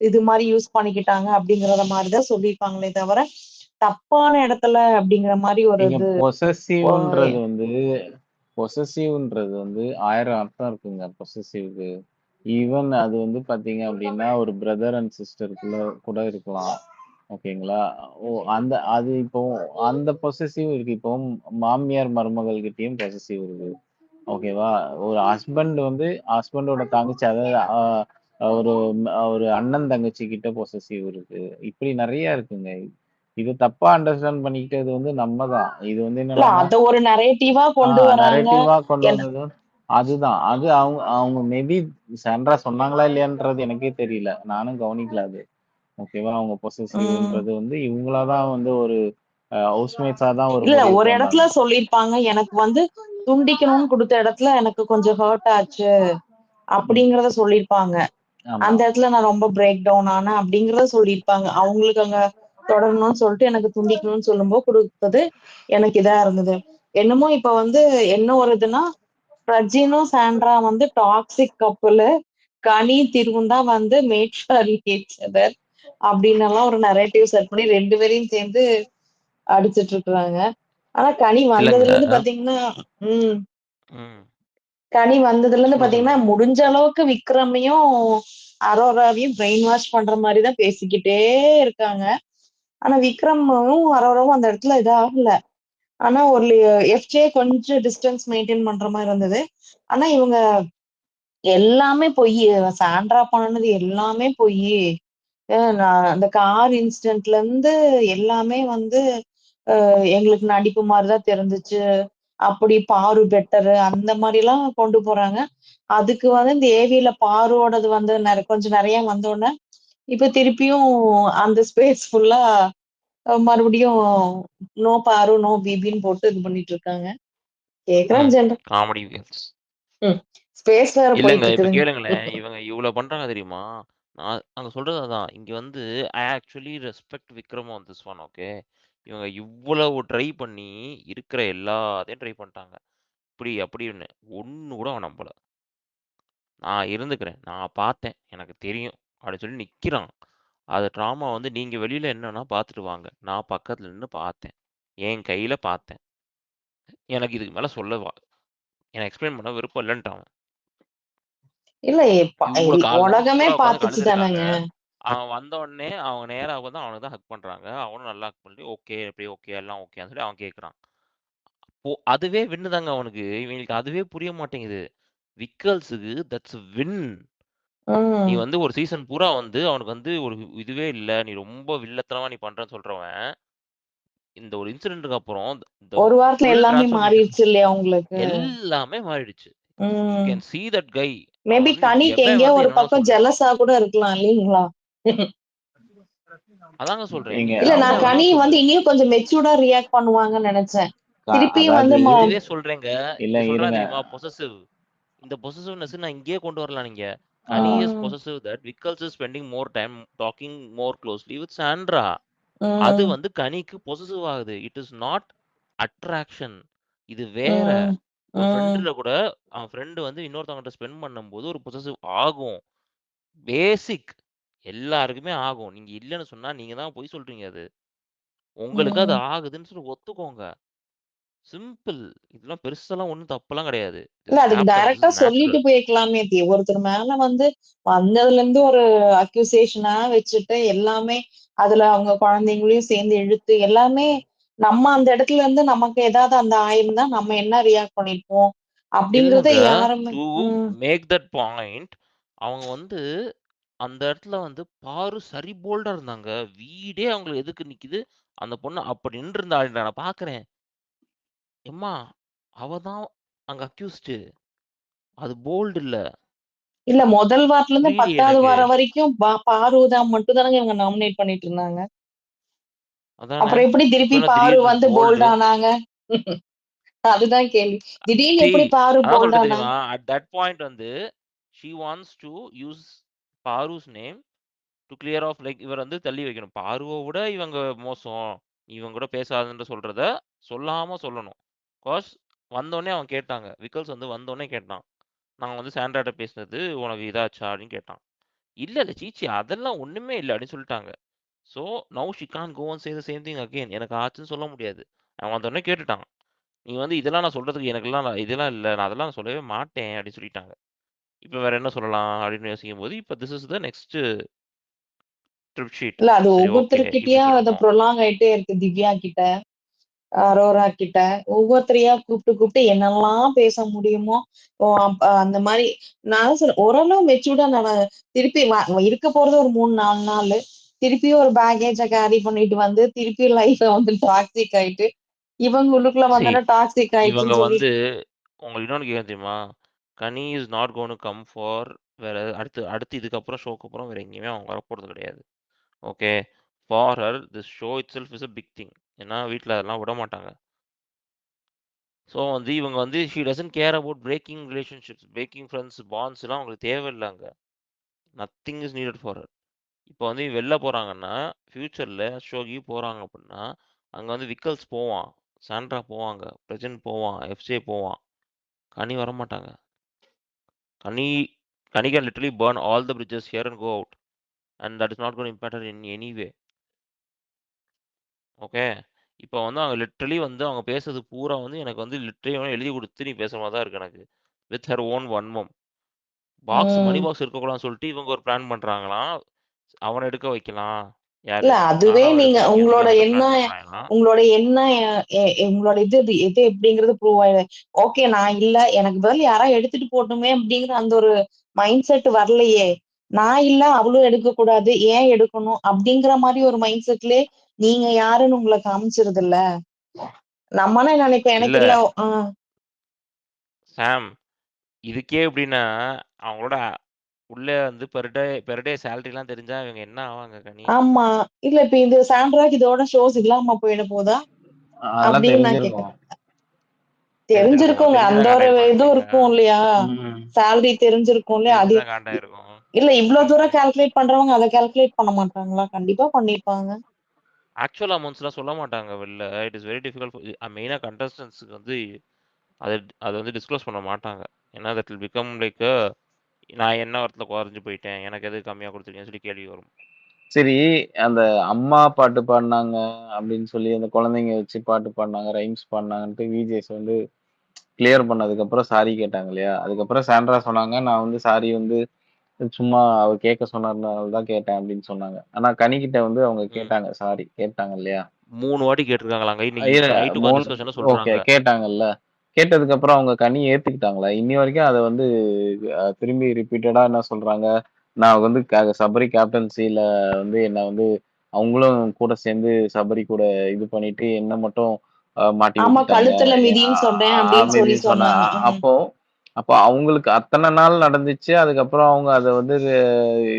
இது மாதிரி யூஸ் பண்ணிக்கிட்டாங்க அப்படிங்கறத மாதிரிதான் சொல்லியிருப்பாங்களே தவிர தப்பான இடத்துல அப்படிங்கிற மாதிரி ஒரு நீங்க இது பொசசிவ்ன்றது வந்து பொசசிவ்ன்றது வந்து 1000 அர்த்தம் இருக்குங்க பொசசிவ்க்கு. ஈவன் அது வந்து பாத்தீங்க அப்படின்னா ஒரு பிரதர் அண்ட் சிஸ்டருக்குள்ள கூட இருக்கலாம். ஓகேங்களா? ஓ அந்த அது இப்போ அந்த பொசசிவ் இருக்கு. இப்போ மாமியார் மருமகள் கிட்டயும் பொசசிவ் இருக்கு. ஓகேவா? ஒரு ஹஸ்பண்ட் வந்து ஹஸ்பண்டோட தங்கச்சி, அதாவது ஒரு ஒரு அண்ணன் தங்கச்சி கிட்ட பொசசிவ் இருக்கு. இப்படி நிறைய இருக்குங்க. இது தப்பா அண்டர்ஸ்டாண்ட் பண்ணிக்கிட்டது வந்து நம்ம தான். இது வந்து இல்ல என்னடான்னா அத ஒரு நரேட்டிவா கொண்டு வராங்க. நரேட்டிவா கொண்டு என்ன வந்தது அதுதான். அது அவங்க அவங்க மேபி சாண்ட்ரா சொன்னாங்களா இல்லையான்றது எனக்கே தெரியல. நானும் கவனிக்கல அது. ஓகேவா? அவங்க உம் பொசசிவ்ன்றது வந்து இவங்களா தான் வந்து ஒரு ஹவுஸ்மேட்ஸா தான் ஒரு இல்ல ஒரு முடிவுக்கு இடத்துல வந்தாங்க. சொல்லியிருப்பாங்க, எனக்கு வந்து துண்டிக்கணும்னு கொடுத்த இடத்துல எனக்கு கொஞ்சம் ஹர்ட் ஆச்சு ம். அப்படிங்கறத சொல்லியிருப்பாங்க. ஆமா. அந்த இடத்துல நான் ரொம்ப பிரேக் டவுன் ஆனேன் அப்படிங்கறத சொல்லியிருப்பாங்க. அவங்களுக்கு அங்க தொடரணும்னு சொல்லிட்டு எனக்கு துண்டிக்கணும்னு சொல்லும்போது கொடுத்தது எனக்கு இதா இருந்தது. என்னமோ இப்ப வந்து என்ன ஒரு இதுனா பிரஜினும் சாண்ட்ரா வந்து டாக்ஸிக் கப்புல், கனி திருவும் தான் வந்து மேட் ஃபார் ஈச் அதர் அப்படின்னு எல்லாம் ஒரு நரேட்டிவ் செட் பண்ணி 2 பேரையும் சேர்ந்து அடிச்சிட்டு இருக்காங்க. ஆனா கனி இல்லங்க. வந்ததுல இருந்து பாத்தீங்கன்னா உம் ம். கனி வந்ததுல இருந்து சொல்லுங்க, பாத்தீங்கன்னா சொல்லுங்க. முடிஞ்ச அளவுக்கு விக்ரமையும் அரோராவையும் பிரெயின் வாஷ் பண்ற மாதிரிதான் பேசிக்கிட்டே இருக்காங்க. ஆனா விக்ரமும் அரோராவும் அந்த இடத்துல இதாகல. ஆனா ஒரு எஃப்ஜே கொஞ்சம் டிஸ்டன்ஸ் மெயின்டைன் பண்ற மாதிரி இருந்தது. ஆனா இவங்க எல்லாமே பொய். சாண்ட்ரா பண்ணது எல்லாமே பொய். நான் அந்த கார் இன்சிடென்ட்ல இருந்து எல்லாமே வந்து எங்களுக்கு நடிப்பு மாதிரிதான் தெரிஞ்சுச்சு. அப்படி பாரு பெட்டரு அந்த மாதிரி எல்லாம் கொண்டு போறாங்க. அதுக்கு வந்து இந்த ஏவில பாருவோடது வந்து கொஞ்சம் நிறைய வந்தோடனே இப்ப திருப்பியும் அந்த ஸ்பேஸ் ஃபுல்லா மறுபடியும் நோ பாரு நோ பிபின்னு போட்டு இது பண்ணிட்டு இருக்காங்க. கேக்குறேன் ம். ஜென்ரல். காமெடி வியல்ஸ். ஸ்பேஸ் வேற இல்லங்க. போயிட்டு இப்ப இருக்குதுங்க. கேளுங்களேன். இவங்க இவ்ளோ பண்றாங்க தெரியுமா? நாங்க சொல்றது அதான். இங்க வந்து I actually respect Vikram on this one. Okay. இவங்க இவ்வளவு ட்ரை பண்ணி இருக்கிற எல்லாத்தையும் ட்ரை பண்ணிட்டாங்க. இப்படி அப்படின்னு. ஒண்ணு கூட அவன் நம்பல. நான் இருந்துக்கிறேன். நான் பார்த்தேன். எனக்கு தெரியும். அப்படின்னு சொல்லி நிக்கிறான். அது ட்ராமா வந்து நீங்க வெளியில என்னன்னா பார்த்துட்டு வாங்க. நான் பக்கத்துல நின்னு பார்த்தேன். என் கையில பார்த்தேன். எனக்கு இதுக்கு மேல எனக்கு எக்ஸ்பிளைன் பண்ண விருப்பம் இல்லன்ட்டான் அவன். இல்ல இவ்ளோ காலமும் உலகமே கூட உட்காந்து பாத்துச்சு அழுதுருக்காங்க. தானேங்க. அவன் வந்த உடனே அவங்க நேரா வந்து அவனுக்கு தான் ஹக் பண்றாங்க. அவனும் நல்லா ஹக் பண்ணி ஓகே, எப்படி ஓகே, எல்லாம் ஓகேன்னு சொல்லி அவன் கேட்குறான். அதுவே வின்னு தாங்க அவனுக்கு. இவங்களுக்கு அதுவே புரிய மாட்டேங்குது. விக்கல்ஸுக்கு தட்ஸ் வின். நீ உம் வந்து ஒரு சீசன் பூரா வந்து அவனுக்கு வந்து ஒரு இதுவே இல்ல. நீ ரொம்ப வில்லத்தனமா நீ பண்றன்னு சொல்றவன், இந்த ஒரு இன்சிடென்ட்க்கு அப்புறம் the ஒரு வாரத்துல full எல்லாமே transformation மாறிடுச்சு இல்லையா உங்களுக்கு? எல்லாமே மாறிடுச்சு. You ம். can see that guy. அவன் மேபி வந்து கனிக்கு எவன் எங்கேயோ வந்து ஒரு என்னென்னமோ பக்கம் சொல்லு. ஜெலஸா கூட இருக்கலாம் இல்லீங்களா? அதாங்க சொல்றேன். நீங்க நீ இல்ல என்ன நான் அவங்க வேணா கனி சொல்லு. வந்து இன்னும் கொஞ்சம் மெச்சூர்டா ரியாக்ட் பண்ணுவாங்கன்னு நினைச்சேன். திருப்பியும் வந்து அதாவது இதுவே சொல்றேங்க. இங்க சொல்றா இருங்க. தெரியுமா பொசசிவ். இந்த பொசசிவ்னஸ் நான் இங்கேயே கொண்டு வரலாம் நீங்க. கனி is possessive that Vikkals is spending more time docking more closely with Sandra. அது வந்து கனிக்கு பொசசிவ் ஆகுது. It is not attraction. இது வேற. ஒரு ஃப்ரெண்டுல கூட அவன் ஃப்ரெண்டு வந்து இன்னொருத்தவங்ககிட்ட ஸ்பெண்ட் பண்ணும்போது ஒரு பொசசிவ் ஆகும். பேசிக் எல்லாருக்குமே ஆகும். நீங்க இல்லன்னு சொன்னா நீங்க தான் பொய் சொல்றீங்க அது. உங்களுக்கு அது ஆகுதுன்னு சொல்லி ஒத்துக்கோங்க. சிம்பிள். இதெல்லாம் பெருசாலாம் ஒண்ணும் தப்பெல்லாம் கிடையாது. இல்ல திஸ் அதுக்கு ஹேப்பன்ஸ். டைரக்டா திஸ் சொல்லிட்டு நேச்சுரல். போயிருக்கலாமே ஒருத்தர் மேல வந்து வந்ததுல இருந்து ஒரு அக்யூசேஷனா வச்சுட்டு எல்லாமே அதுல அவங்க குழந்தைங்களையும் சேர்ந்து இழுத்து எல்லாமே நம்ம அந்த இடத்துல இருந்து நமக்கு ஏதாவது அந்த ஆயிருந்தா நம்ம என்ன ரியாக்ட் பண்ணிருப்போம் அப்படிங்கறத இல்லங்க. யாருமே டு மேக் தட் பாயிண்ட் அவங்க வந்து அந்த இடத்துல வந்து பாரு சரி போல்டா இருந்தாங்க. வீடே அவங்களுக்கு எதுக்கு நிக்குது? அந்த பொண்ணு அப்படி நின்றுருந்தா நான் பார்க்கிறேன். எம்மா அவ தான் அங்க அக்யூஸ்டு. அது போல்டு இல்ல. இல்ல முதல் வாரத்துல இருந்து புரியலையே 10வது எனக்கு. வாரம் வரைக்கும் பார்வதா மட்டும் தானங்க இவங்க நாமினேட் பண்ணிட்டு இருந்தாங்க. அதானே. அப்புறம் எப்படி இப்ப திருப்பி என்ன பாரு திடீர்னு வந்து போல்ட் போல்டு? ஆனாங்க? அதுதான் கேள்வி. திடீர்னு See, எப்படி பாரு அதான் போல்ட் சொல்லிட்டு ஆனாங்க? தெரியுமா? At that point வந்து she wants to use பாரு's name to clear off like இவர் வந்து தள்ளி வைக்கணும். பாருவ விட இவங்க மோசம். இவங்க கூட பேசாதன்னு சொல்றத சொல்லாம சொல்லணும். காஸ் வந்தோனே அவன் கேட்டாங்க. விக்கல்ஸ் வந்து வந்தோனே கேட்டான். நாங்க வந்து சாண்ட்ராட்ட பேசினது உனக்கு இதாச்சா? அப்படின்னு கேட்டான். இல்ல, இல்ல சீச்சி அதெல்லாம் ஒண்ணுமே இல்ல அப்படின்னு சொல்லிட்டாங்க. So now she can't go and say the same thing again. எனக்கு ஆச்சுன்னு சொல்ல முடியாது. அவன் வந்தோனே கேட்டுட்டான். நீ வந்து இதெல்லாம் நான் சொல்றதுக்கு எனக்கெல்லாம் இதெல்லாம் இல்ல. நான் அதெல்லாம் நான் சொல்லவே மாட்டேன் அப்படின்னு சொல்லிட்டாங்க. இப்ப வேற என்ன சொல்லலாம் அப்படின்னு யோசிக்கும்போது, இப்ப this is the next trip sheet. இல்ல அது சரி ஓகே. இப்படி ஒவ்வொருத்தருக்கிட்டயும் அது சொல்லணும். ப்ரொலாங் ஆயிட்டே இருக்கு. திவ்யா கிட்ட, அரோரா கிட்ட ஒவ்வொருத்தரையா கூப்பிட்டு என்னெல்லாம் பேச முடியுமோ அந்த மாதிரி நான் சொல்றேன் ஓரளவு மெச்சூர்டா திருப்பி இருக்க போறது ஒரு 3-4 நாள் திருப்பியும் ஒரு பேகேஜ கேரி பண்ணிட்டு வந்து திருப்பி லைஃப வந்து டாக்ஸிக் ஆயிட்டு இவங்க உள்ளுக்குள்ள சரி வந்தோன்னா டாக்ஸிக் இவங்க ஆயிடுச்சுன்னு வந்து சொல்லிட்டு உங்களுக்கு இன்னொன்னு கேட்க தெரியுமா? கனி is not gonna come for வேற அடுத்து அடுத்து இதுக்கப்புறம் ஷோக்கு அப்புறம் வேற எங்கேயுமே அவங்க வரப்போறது கிடையாது. Okay. For her this show itself is a big thing. ஏன்னா வீட்டில் அதெல்லாம் விட மாட்டாங்க. ஸோ வந்து இவங்க வந்து she doesn't care about breaking relationships breaking friends பாண்ட்ஸ்லாம் அவங்களுக்கு தேவையில்லை அங்கே. Nothing is needed for her. இப்போ வந்து வெளில போகிறாங்கன்னா ஃப்யூச்சரில் ஷோகி போகிறாங்க அப்படின்னா அங்கே வந்து விக்கல்ஸ் போவான், சாண்ட்ரா போவாங்க, பிரஜன் போவான், எஃப்ஜே போவான். கனி வரமாட்டாங்க. கனி கனி can literally burn all the bridges here and go out and that is not going to impact her in any way. Okay. இப்போ வந்து அவங்க லிட்ரலி வந்து அவங்க பேசுறது பூரா வந்து எனக்கு வந்து லிட்ரலி எழுதி கொடுத்து நீ பேசுற மாதிரி தான் இருக்கு எனக்கு. With her own Vanmam. Box money box இருக்கக்கூடாதுன்னு சொல்லிட்டு இவங்க ஒரு பிளான் பண்றாங்களாம். அவனை எடுக்க வைக்கலாம். யாரு? இல்ல அதுவே சாண்டாவை எடுக்க நீங்க வைக்கணும் சொல்லி உங்களோட அந்த பிளான் எண்ணம் பண்றாங்களாம். உங்களோட எண்ணம் உங்களோட இது எப்படிங்கிறது ப்ரூவ் ஆயிடுது. ஓகே நான் இல்ல எனக்கு பதில் யாரா எடுத்துட்டு போட்டுமே அப்படிங்கிற அந்த ஒரு மைண்ட் செட் வரலையே. நான் இல்ல அவளும் எடுக்க கூடாது ஏன் எடுக்கணும் அப்படிங்கிற மாதிரி ஒரு மைண்ட் செட்லயே நீங்க யாருன்னு உங்களை காமிச்சிருது இல்ல. நம்மனா நினைப்பேன் இல்ல எனக்கு இல்ல சாம், இதுக்கே எப்படின்னா அவங்களோட உள்ள வந்து பெர் டே சேலரிலாம் தெரிஞ்சா இவங்க என்ன ஆவாங்க கனி? ஆமா இல்ல இப்ப இது சாண்ட்ராக்கு இதோட ஷோஸ் இல்லாம போயிட போதா அதெல்லாம் அப்படின்னு நான் தெரிஞ்சிருக்கும். கேக்குறேன். தெரிஞ்சிருக்குங்க அந்த தெரிஞ்சுதான் ஒரு காண்டாயிருப்பாங்க இதுவும் இல்லையா? இருக்கும் இல்லையா ம். சேலரி தெரிஞ்சிருக்கும் இல்லையா அது தெரிஞ்சுதான் காண்டாயிருக்கும். இல்ல இவ்வளவு தூரம் கால்குலேட் பண்றவங்க அதை கால்குலேட் பண்ண மாட்டாங்களா? கண்டிப்பா பண்ணிருப்பாங்க. ஆக்சுவல் அமௌண்ட்ஸ்லாம் சொல்ல மாட்டாங்க வெளில. It is very difficult. மெயினாக கண்டஸ்டன்ஸுக்கு வந்து அதை அதை வந்து டிஸ்க்ளோஸ் பண்ண மாட்டாங்க. ஏன்னா தட் வில் பிகம் லைக் நான் என்ன வாரத்தில் குறைஞ்சு போயிட்டேன், எனக்கு எது கம்மியாக கொடுத்துருக்கேன்னு சொல்லி கேள்வி வரும். சரி, அந்த அம்மா பாட்டு பாடுனாங்க அப்படின்னு சொல்லி அந்த குழந்தைங்க வச்சு பாட்டு பாடுனாங்க, ரைம்ஸ் பாடுனாங்கன்ட்டு விஜேஸ் வந்து கிளியர் பண்ணதுக்கப்புறம் சாரி கேட்டாங்க இல்லையா? அதுக்கப்புறம் சாண்ட்ரா சொன்னாங்க, நான் வந்து சாரி வந்து சும்மா அவர் கேட்க சொன்னதுனால தான் கேட்டேன் அப்படின்னு சொன்னாங்க. ஆனா கனிக்கிட்ட வந்து அவங்க கேட்டாங்க, சாரி கேட்டாங்க இல்லையா? 3 வாட்டி கேட்டிருக்காங்களாங்க. இன்னைக்கு இரு இப்போ நைட்டு உட்காந்து 3 டிஸ்கஷனில் ஓகே சொல்கிறாங்க. கேட்டாங்கல்ல. கேட்டதுக்கப்புறம் அவங்க கனி ஏத்துக்கிட்டாங்களா? இன்னி வரைக்கும் அத வந்து திரும்பி ரிப்பீட்டடா என்ன சொல்றாங்க, நான் வந்து சபரி கேப்டன்சில வந்து என்ன வந்து அவங்களும் கூட சேர்ந்து சபரி கூட இது பண்ணிட்டு என்ன மட்டும் மாட்டி ஆமா, விட்டுட்டாங்க. கழுத்துல மிதின்னு சொன்னேன் அப்படின்னு சொல்லி அமைதின்னு சொன்ன சொன்னாங்க. அப்போ அப்போ அவங்களுக்கு அத்தனை நாள் நடந்துச்சு. அதுக்கப்புறம் அவங்க அதை வந்து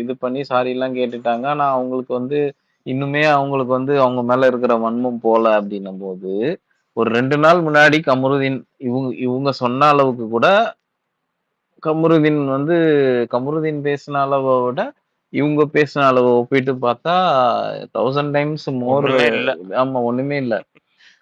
இது பண்ணி சாரி எல்லாம் கேட்டுட்டாங்க. ஆனா அவங்களுக்கு வந்து இன்னுமே அவங்களுக்கு வந்து அவங்க மேல இருக்கிற வன்மம் போல அப்படின்னும் போது ஒரு 2 நாள் முன்னாடி கமருதீன் இவங்க இவங்க சொன்ன அளவுக்கு கூட கமருதீன் வந்து கமருதீன் பேசின அளவை விட இவங்க பேசின அளவை ஒப்பிட்டு பார்த்தா 1000 டைம்ஸ் மோர். ஒண்ணுமே இல்ல. ஆமா, ஒண்ணுமே இல்ல.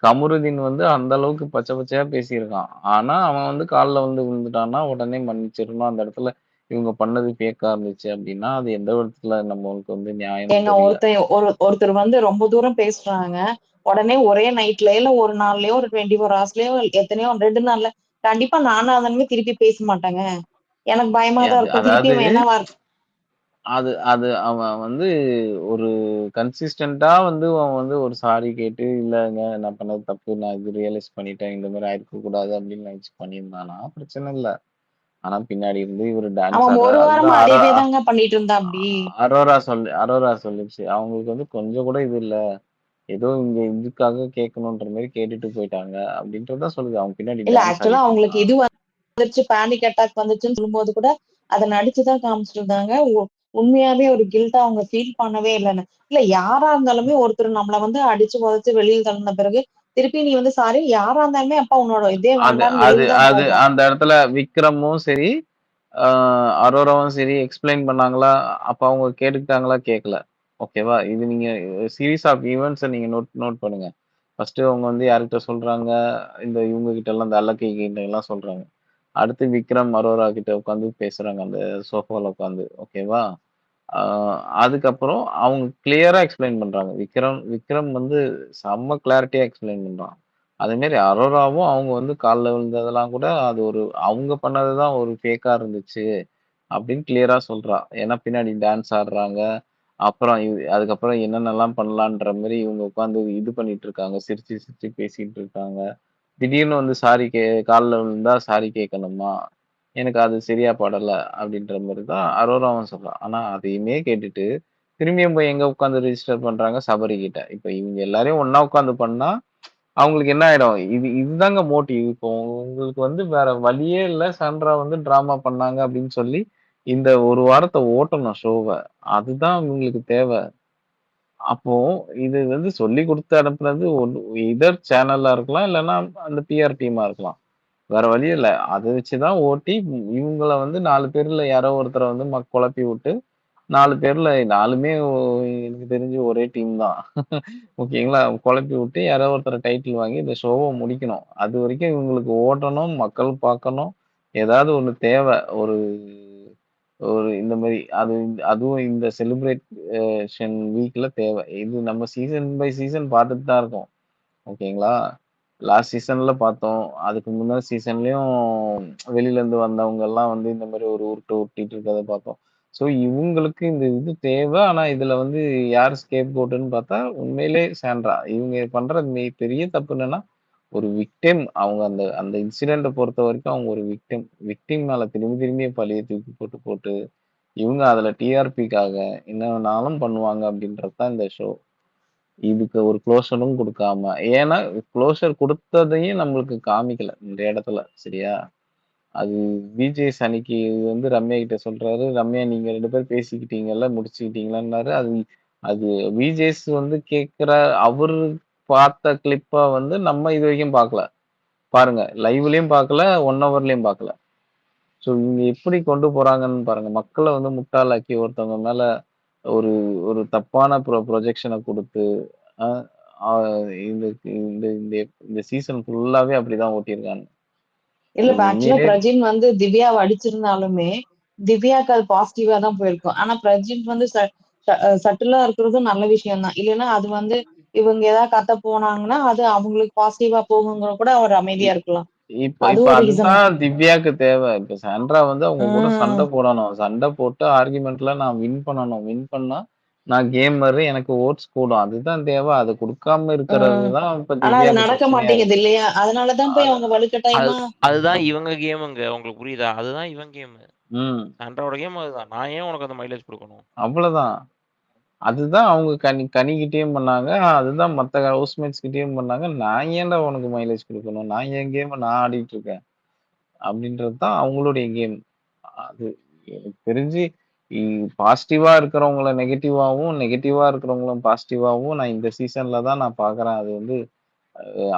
கமருதீன் வந்து அந்த அளவுக்கு பச்சை பச்சையா பேசியிருக்கான். ஆனா அவன் வந்து காலில் வந்து விழுந்துட்டான்னா உடனே மன்னிச்சிடணும். அந்த இடத்துல இவங்க பண்ணது ஃபேக்கா இருந்துச்சு அப்படின்னா அது எந்த விதத்துல நம்மளுக்கு வந்து நியாயம்னு ஏங்க தெரியல. ஒருத்தர் வந்து ரொம்ப தூரம் பேசுறாங்க. உடனே ஒரே நைட்ல இல்ல ஒரு நாள்லயோ ஒரு 24 ஹவர்ஸ்லயோ எத்தனையோ 2 நாள்ல கண்டிப்பா நானும் அதனுமே திருப்பி பேச மாட்டேங்க. எனக்கு பயமா தான் இருக்கும். திருப்பி அதாவது அவன் என்ன அது அது அவன் வந்து ஒரு கன்சிஸ்டண்டா வந்து அவன் வந்து ஒரு சாரி கேட்டு இல்லைங்க நான் பண்ணது தப்பு, நான் இது ரியலைஸ் பண்ணிட்டேன், இந்த மாதிரி ஆயிருக்க கூடாது அப்படின்னு நினைச்சு பண்ணியிருந்தானா பிரச்சனை இல்லை. ஆனா பின்னாடி இருந்து இவர் டான்ஸ் அவன் ஒரு ஆடுறாரு. வாரமா அதுதான் அதேவே தாங்க பண்ணிட்டு இருந்தா அப்படி. அரோரா சொல்லிச்சு அவங்களுக்கு வந்து கொஞ்சம் கூட இது இல்ல, ஏதோ இங்க இதுக்காக கேட்கணுன்ற மாதிரி கேட்டுட்டு போயிட்டாங்க அப்படின்றதான் சொல்லுது. அவங்க பின்னாடி இல்ல டான்ஸ் ஆக்சுவலா ஆடிட்டு அவங்களுக்கு இருந்தான். இது வந்துருச்சு, பேனிக் அட்டாக் வந்துச்சுன்னு சொல்லும்போது கூட அதை நடிச்சுதான் காமிச்சிட்டு இருந்தாங்க. உண்மையாவே ஒரு கில்ட்டா அவங்க ஃபீல் பண்ணவே இல்லைன்னு. இல்ல யாரா இருந்தாலுமே ஒருத்தர் நம்மள வந்து அடிச்சு உதைச்சு வெளியில் தள்ளின பிறகு திருப்பி நீ வந்து சாரி யாரா இருந்தாலுமே அப்பா உன்னோட இதே அது வேண்டான்னு அது வெளியில தான் அது போகும். அந்த இடத்துல விக்ரமும் சரி அரோராவும் சரி எக்ஸ்பிளைன் பண்ணாங்களா? அப்ப அவங்க கேட்டுக்கிட்டாங்களா? கேட்கல. ஓகேவா? இது நீங்க சீரீஸ் ஆஃப் ஈவெண்ட்ஸை நீங்க நோட் நோட் பண்ணுங்க. ஃபர்ஸ்ட் அவங்க வந்து யார்கிட்ட சொல்றாங்க, இந்த இவங்க கிட்ட எல்லாம் இந்த அல்லக்கை கிட்ட எல்லாம் சொல்றாங்க. அடுத்து விக்ரம் அரோரா கிட்ட உட்காந்து பேசுறாங்க அந்த சோஃபால உட்காந்து. ஓகேவா? அதுக்கப்புறம் அவங்க கிளியரா எக்ஸ்பிளைன் பண்றாங்க. விக்ரம் விக்ரம் வந்து செம்ம கிளாரிட்டியா எக்ஸ்பிளைன் பண்றான். அதே மாதிரி அரோராவும் அவங்க வந்து காலில் விழுந்ததெல்லாம் கூட அது ஒரு அவங்க பண்ணதுதான் ஒரு ஃபேக்கா இருந்துச்சு அப்படின்னு கிளியரா சொல்றா. ஏன்னா பின்னாடி டான்ஸ் ஆடுறாங்க. அப்புறம் அதுக்கப்புறம் என்னென்னலாம் பண்ணலான்ற மாதிரி இவங்க உட்காந்து இது பண்ணிட்டு இருக்காங்க. சிரிச்சு சிரிச்சு பேசிட்டு இருக்காங்க. திடீர்னு வந்து சாரி காலில் விழுந்தா சாரி கேட்கணுமா? எனக்கு அது சரியா படல அப்படின்ற மாதிரி தான் அரோராவும் சொல்றான். ஆனா அதையுமே கேட்டுட்டு திரும்பியும் போய் எங்க உட்காந்து ரெஜிஸ்டர் பண்றாங்க சபரி கிட்ட. இப்ப இவங்க எல்லாரையும் ஒண்ணா உட்காந்து பண்ணா அவங்களுக்கு என்ன ஆயிடும்? இதுதாங்க மோட்டிவ். இப்போ உங்களுக்கு வந்து வேற வழியே இல்ல. சாண்ட்ரா வந்து டிராமா பண்ணாங்க அப்படின்னு சொல்லி இந்த ஒரு வாரத்தை ஓட்டணும் ஷோவ. அதுதான் இவங்களுக்கு தேவை. அப்போ இது வந்து சொல்லி கொடுத்து அனுப்புனது இதர் சேனலா இருக்கலாம், இல்லைன்னா அந்த பிஆர் டீமா இருக்கலாம். வேற வழி இல்ல. அதை வச்சுதான் ஓட்டி இவங்கள வந்து 4 பேர்ல யாரோ ஒருத்தரை வந்து குழப்பி விட்டு 4 பேர்ல 4மே எனக்கு தெரிஞ்சு ஒரே டீம் தான். ஓகேங்களா? குழப்பி விட்டு யாரோ ஒருத்தரை டைட்டில் வாங்கி இந்த ஷோவை முடிக்கணும். அது வரைக்கும் இவங்களுக்கு ஓடணும், மக்கள் பார்க்கணும். ஏதாவது ஒண்ணு தேவை. ஒரு ஒரு இந்த மாதிரி அதுவும் இந்த செலிப்ரேஷன் வீக்ல தேவை. இது நம்ம சீசன் பை சீசன் பார்த்துட்டு தான் இருக்கோம். ஓகேங்களா? லாஸ்ட் சீசன்ல பார்த்தோம். அதுக்கு முன்னாடி சீசன்லயும் வெளியில இருந்து வந்தவங்க எல்லாம் வந்து இந்த மாதிரி ஒரு உருட்டு உருட்டிட்டு இருக்கிறத பார்த்தோம். ஸோ இவங்களுக்கு இந்த இது தேவை. ஆனா இதுல வந்து யார் ஸ்கேப் கோட்டுன்னு பார்த்தா உண்மையிலே சாண்ட்ரா. இவங்க பண்ற பெரிய தப்பு என்னன்னா ஒரு விக்டிம். அவங்க அந்த அந்த இன்சிடென்ட்டை பொறுத்த வரைக்கும் அவங்க ஒரு விக்டிம். விக்டிம் மேல திரும்பி திரும்பி பழிய தூக்கி போட்டு போட்டு இவங்க அதுல டிஆர்பிக்காக என்ன வேணாலும் பண்ணுவாங்க அப்படின்றது தான் இந்த ஷோ. இதுக்கு ஒரு க்ளோஷரும் குடுக்காம. ஏன்னா, க்ளோஷர் குடுத்ததையும் நம்மளுக்கு காமிக்கல இந்த இடத்துல. சரியா? அது விஜய் அன்னைக்கு வந்து ரம்யா கிட்ட சொல்றாரு. ரம்யா நீங்க 2 பேரும் பேசிக்கிட்டீங்கல்ல, முடிச்சுக்கிட்டீங்களான்னாரு. அது அது விஜேஸ் வந்து கேட்கிற அவரு பார்த்த கிளிப்ப வந்து நம்ம இதுவரைக்கும் பார்க்கல. பாருங்க. லைவ்லயும் பார்க்கல, 1 ஹவர்லயும் பார்க்கல. ஸோ இவங்க எப்படி கொண்டு போறாங்கன்னு பாருங்க. மக்கள வந்து முட்டாளாக்கி ஒருத்தவங்க மேல ஒரு ஒரு தப்பான ப்ரொஜெக்ஷன குடுத்து, அ ஆ இந்த இந்த இந்த இந்த சீசன் ஃபுல்லாவே அப்படிதான் ஓட்டியிருக்காங்க. இல்ல இது இப்ப ஆக்சுவலா உண்மையிலே பிரஜின் வந்து திவ்யாவை அடிச்சிருந்தாலுமே திவ்யாக்கு அது பாசிட்டிவா தான் போயிருக்கும். ஆனா பிரஜின் வந்து சட்டிலா இருக்கிறதும் நல்ல விஷயம் தான். இல்லைன்னா அது வந்து இவங்க ஏதாவது கத்த போனாங்கன்னா அது அவங்களுக்கு பாசிட்டிவா போகுங்கிற கூட அவர் இ அமைதியா இருக்கலாம். இப்ப இப்ப அதுவும் ரீசன். அதுதான் திவ்யாக்கு தேவை. இப்ப சாண்ட்ரா வந்து அவங்க கூட சண்டை உம் போடணும். சண்டை போட்டு ஆர்குமெண்ட்ல நான் வின் பண்ணணும். வின் பண்ணா நான் கேமரு எனக்கு ஓட்ஸ் கூடும். அதுதான் தேவை. அத குடுக்காம இருக்கிறது உம் தான் இப்ப ஆனா அது திவ்யாக்கு நடக்க பிரச்சனையா மாட்டேங்குது இருக்கு. இல்லையா? அதனாலதான் போய் அது அவங்க அது வலுக்கட்டாயமா. அதுதான் இவங்க கேமுங்க. உங்களுக்கு புரியுதா? அதுதான் இவன் கேமு. ம். சாண்ட்ராவோட கேம் அதுதான். நான் ஏன் உனக்கு அந்த மைலேஜ் குடுக்கணும்? அவ்வளவுதான். அதுதான் அவங்க கனிகிட்டயும் பண்ணாங்க. அதுதான் மத்த ஹவுஸ்மேட்ஸ் கிட்டயும் பண்ணாங்க. நான் ஏன்டா உனக்கு மைலேஜ் குடுக்கணும்? நான் என் கேம நான் ஆடிட்டு இருக்கேன். அப்படின்றது தான் அவங்களுடைய கேம். அது எனக்கு தெரிஞ்சு பாசிட்டிவா இருக்கிறவங்கள நெகட்டிவாவும், நெகட்டிவா இருக்கிறவங்கள பாசிட்டிவாவும் நான் இந்த சீசன்ல தான் நான் பார்க்குறேன். அது வந்து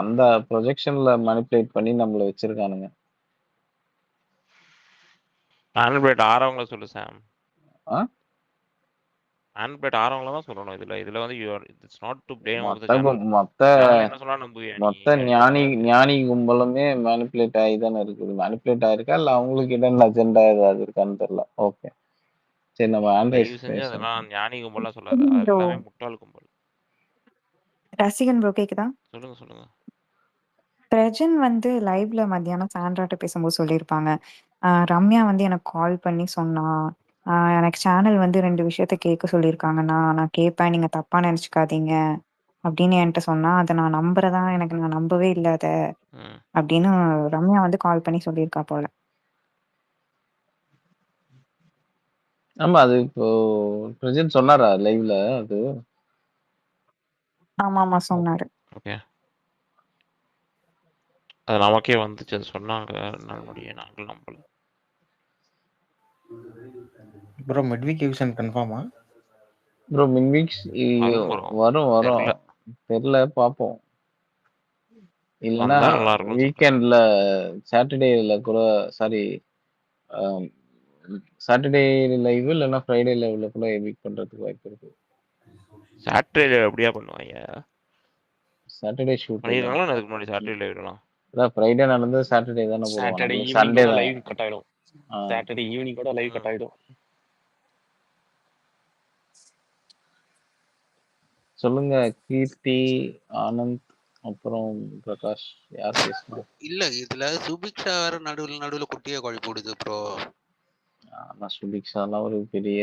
அந்த ப்ரொஜெக்ஷன்ல மேனிபுலேட் பண்ணி நம்மள வச்சிருக்கானுங்க. மேனிபுலேட் ஆறவங்கள சொல்லு சாம். ஆ? மேனிபுலேட் ஆறவங்கள தான் சொல்லணும் இதுல. இதுல வந்து it's not to blame of the மொத்த சேனல். மொத்த சேனல் என்ன சொன்னா நம்புவியா நீ? மொத்த அறிவில்லாத பேச்சு. ஞானி கும்பலுமே மேனிபுலேட் ஆகி தானே இருக்குது. மேனிபுலேட் ஆயிருக்கா? இல்ல அவங்களுக்கு இடம் அஜெண்டா ஏதாவது இருக்கான்னு தெரியல. ஓகே. சரி நம்ம ஆண்ட்ராய்ஸ் தயவு செஞ்சு பேசுவோம். அதெல்லாம் ஞானி கும்பல்லாம் சொல்லாத. அது ப்ரோ எல்லாமே முட்டாள் கும்பல். ரசிகன் ப்ரோ கேக்குதா? சொல்லுங்க. பிரஜன் வந்து லைவ்ல மத்தியானம் சாண்ட்ராட்ட பேசும்போது சொல்லியிருப்பாங்க. ரம்யா வந்து எனக்கு கால் பண்ணி சொன்னா. எனக்கு சேனல் வந்து 2 விஷயத்த கேட்க சொல்லியிருக்காங்கண்ணா. நான் கேட்பேன். நீங்க தப்பா நெனச்சுக்காதீங்க. அப்படின்னு என்ட்ட சொன்னா. அத நான் நான் நம்பவே இல்ல அத. ம். அப்படின்னு ரம்யா வந்து கால் பண்ணி சொல்லியிருக்கா போல. ஆமா. அது இப்போ பிரஜன் சொன்னாரா லைவ்ல அது? ஆமாமா சொன்னாரு. ஓகே. அது நமக்கே வந்துச்சு. அது சொன்னாங்க 2 நாள் முன்னாடியே. நாங்களும் நம்பல. ப்ரோ மிட்வீக் எவிக்ஷன் கன்ஃபார்மா? ப்ரோ மிட்வீக்ஸ் வரும் ப்ரோ. வரும். தெரியல. தெரியல பார்ப்போம். இல்லன்னா வந்தா நல்லா இருக்கும்னு சொல்றேன். வீக்கெண்ட்ல சாட்டர்டேல கூட சாரி சாட்டர்டே லைவ் இல்லன்னா ஃப்ரைடே லைவ்ல கூட எவிக் பண்றதுக்கு வாய்ப்பு இருக்கு. சாட்டர்டே எப்படியா பண்ணுவாங்க? சாட்டர்டே ஷூட் இல்ல. பண்ணிருக்காங்களா அதுக்கு முன்னாடி சாட்டர்டே லைவ்லாம்? அதான் ஃப்ரைடே நடந்தது சாட்டர்டே தானே போடுவாங்க. சாட்டர்டே நம்மளுக்கு ஈவினிங் சண்டே கூட தான். லைவ் கட் ஆயிடும். சாட்டர்டே ஈவினிங் கூட லைவ் கட் ஆயிடும். சொல்லுங்க கீர்த்தி, ஆனந்த், அப்புறம் பிரகாஷ் யார் பேசணும்? இல்ல இதுல சுபிக்ஷா வேற நடுவுல குட்டியா குழப்பி விடுது ப்ரோ. ஆனா சுபிக்ஷாலாம் ஒரு பெரிய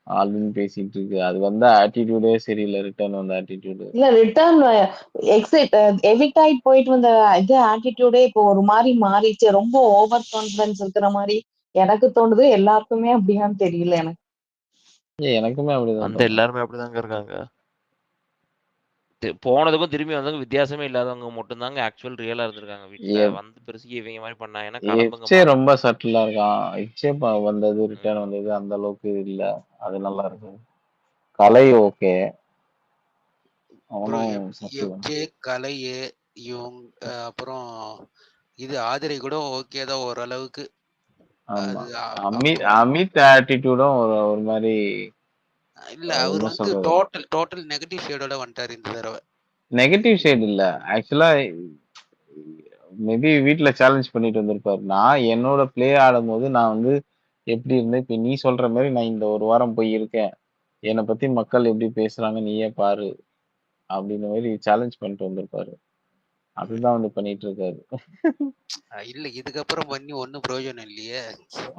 ஆளுன்னு பேசிட்டு இருக்கு. அது வந்து ஆட்டிடியூடே சரியில்லை. ரிட்டர்ன் வந்த ஆட்டிடியூடு. இல்ல ரிட்டர்ன் எக்ஸிட் எவிக்ட் ஆயிட்டு போயிட்டு வந்த இது ஆட்டிடியூடே இப்போ ஒரு மாதிரி மாறிச்சு. ரொம்ப ஓவர் கான்பிடன்ஸ் இருக்கிற மாதிரி எனக்கு தோணுது. எல்லாருக்குமே அப்படியான்னு தெரியல எனக்கு. எனக்குமே அப்படிதான் அந்த தோணும். எல்லாருமே அப்படிதாங்க இருக்காங்க. போனதுக்கும் திரும்பி வந்ததுக்கும் வித்தியாசமே இல்லாதவங்க மட்டும்தாங்க ஆக்சுவல் ரியலா இருந்திருக்காங்க வீட்டுல. வந்து பெருசுக்கு இவங்க மாதிரி பண்ணா ஏன்னா கிளம்புங்க எச்சே ரொம்ப சட்டிலா இருக்கான். எச்சே வந்தது ரிட்டர்ன் வந்தது அந்த அளவுக்கு இல்ல. அது நல்லா இருக்கு. கலை ஓகே. அவனும் சட்டில். எஃப்ஜே கலையே இவங்க அப்புறம் இது ஆதிரை கூட ஓகே தான் ஓரளவுக்கு. ஆமா. அது அமித் ஆட்டிடியூடும் ஒரு மாதிரி இல்ல அவர் என்ன வந்து சொல்றது டோட்டல் நெகட்டிவ் ஷேடோட வந்துட்டாரு இந்த தடவை. நெகட்டிவ் ஷேட் இல்ல. ஆக்சுவலா மேபி வீட்ல சேலஞ்ச் பண்ணிட்டு வந்திருப்பாரு. நான் என்னோட பிளே ஆடும்போது நான் வந்து எப்படி இருந்தேன். இப்ப நீ சொல்ற மாதிரி நான் இந்த ஒரு வாரம் போய் இருக்கேன். என்னை பத்தி மக்கள் எப்படி பேசுறாங்க நீயே பாரு அப்படின்ற மாதிரி சேலஞ்ச் பண்ணிட்டு வந்திருப்பாரு. அதுதான் வந்து பண்ணிட்டு இருக்காரு. இல்ல இதுக்கப்புறம் பண்ணி ஒன்னும் பிரயோஜனம் இல்லையே.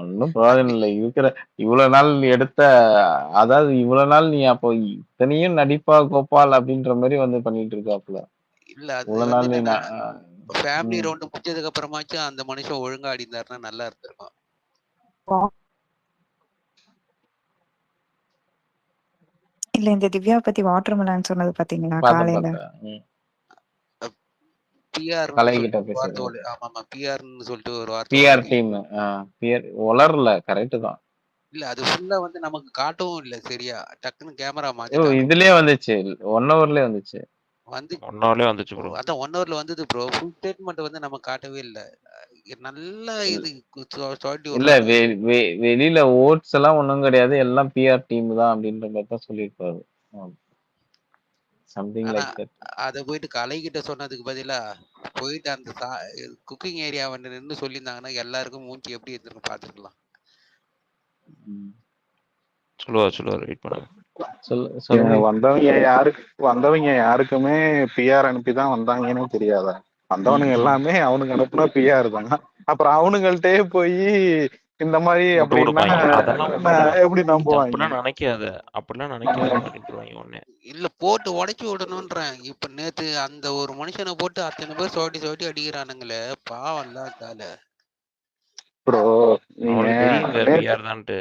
ஒன்னும் பிரயோஜனம் இல்லை. இவ்வளவு நாள் எடுத்த அதாவது இவ்வளவு நாள் நீ அப்போ இத்தனையும் நடிப்பா கோபால் அப்படின்ற மாதிரி வந்து பண்ணிட்டு இருக்காப்புல. இல்ல அது இவ்வளவு வந்து நாள் என்னன்னா ஃபேமிலி ரவுண்ட் முடிச்சதுக்கு அப்புறமாச்சும் அந்த மனுஷன் ஒழுங்கா ஆடி இருந்தாருன்னா நல்லா இருந்திருக்கும். இல்ல இந்த திவ்யா பத்தி வாட்டர் மெலன் சொன்னது பாத்தீங்களா காலையில? பிஆர் கலைகிட்ட பேசுறது. ஆமாமா பிஆர்னு சொல்லிட்டு ஒரு வார்த்தை. பிஆர் டீம் பிஆர் வளரல கரெக்ட் தான். இல்ல அது ஃபுல்லா வந்து நமக்கு காட்டவும் இல்ல சரியா. டக்குன்னு கேமரா ஓ மாத்திட்டாங்க. இதுலயே வந்துச்சு 1 ஹவர்லயே வந்துச்சு. வந்து 1 ஹவர்லயே வந்துச்சு ப்ரோ. அதான் 1 ஹவர்ல வந்தது ப்ரோ. ஃபுல் ஸ்டேட்மெண்ட் வந்து நம்ம காட்டவே இல்ல. நல்ல இது இல்ல வெளியில ஓட்ஸ் எல்லாம் ஒண்ணும் கிடையாது. எல்லாம் பிஆர் டீம் தான் அப்படின்ற மாதிரி தான் சொல்லியிருப்பாரு. Something like that. அத போயிட்டு கலைகிட்ட சொன்னதுக்கு பதிலா போயிட்டு அந்த குக்கிங் ஏரியா வந்து நின்று சொல்லியிருந்தாங்கன்னா எல்லாருக்கும் மூஞ்சி எப்படி இருந்திருக்கும் பாத்துக்கலாம். சொல்லுவார் வெயிட் பண்ணுங்க. வந்தவங்க யாருக்குமே பிஆர் அனுப்பி தான் வந்தாங்கன்னு தெரியாதா? வந்தவனுங்க எல்லாமே அவனுக்கு அனுப்புனா பிஆர் தான். அப்புறம் அவனுங்கள்ட்டே போய் இந்த மாதிரி அப்படின்னா எப்படி நம்புவாங்க? இல்ல போட்டு உடைச்சு விடணும்ன்றேன். இப்ப நேத்து அந்த ஒரு மனுஷனை போட்டு அத்தனை பேர் சோட்டி அடிக்கிறானுங்களே பாவம் இல்ல. ப்ரோ தெரியுங்க பிஆர் தான்ட்டு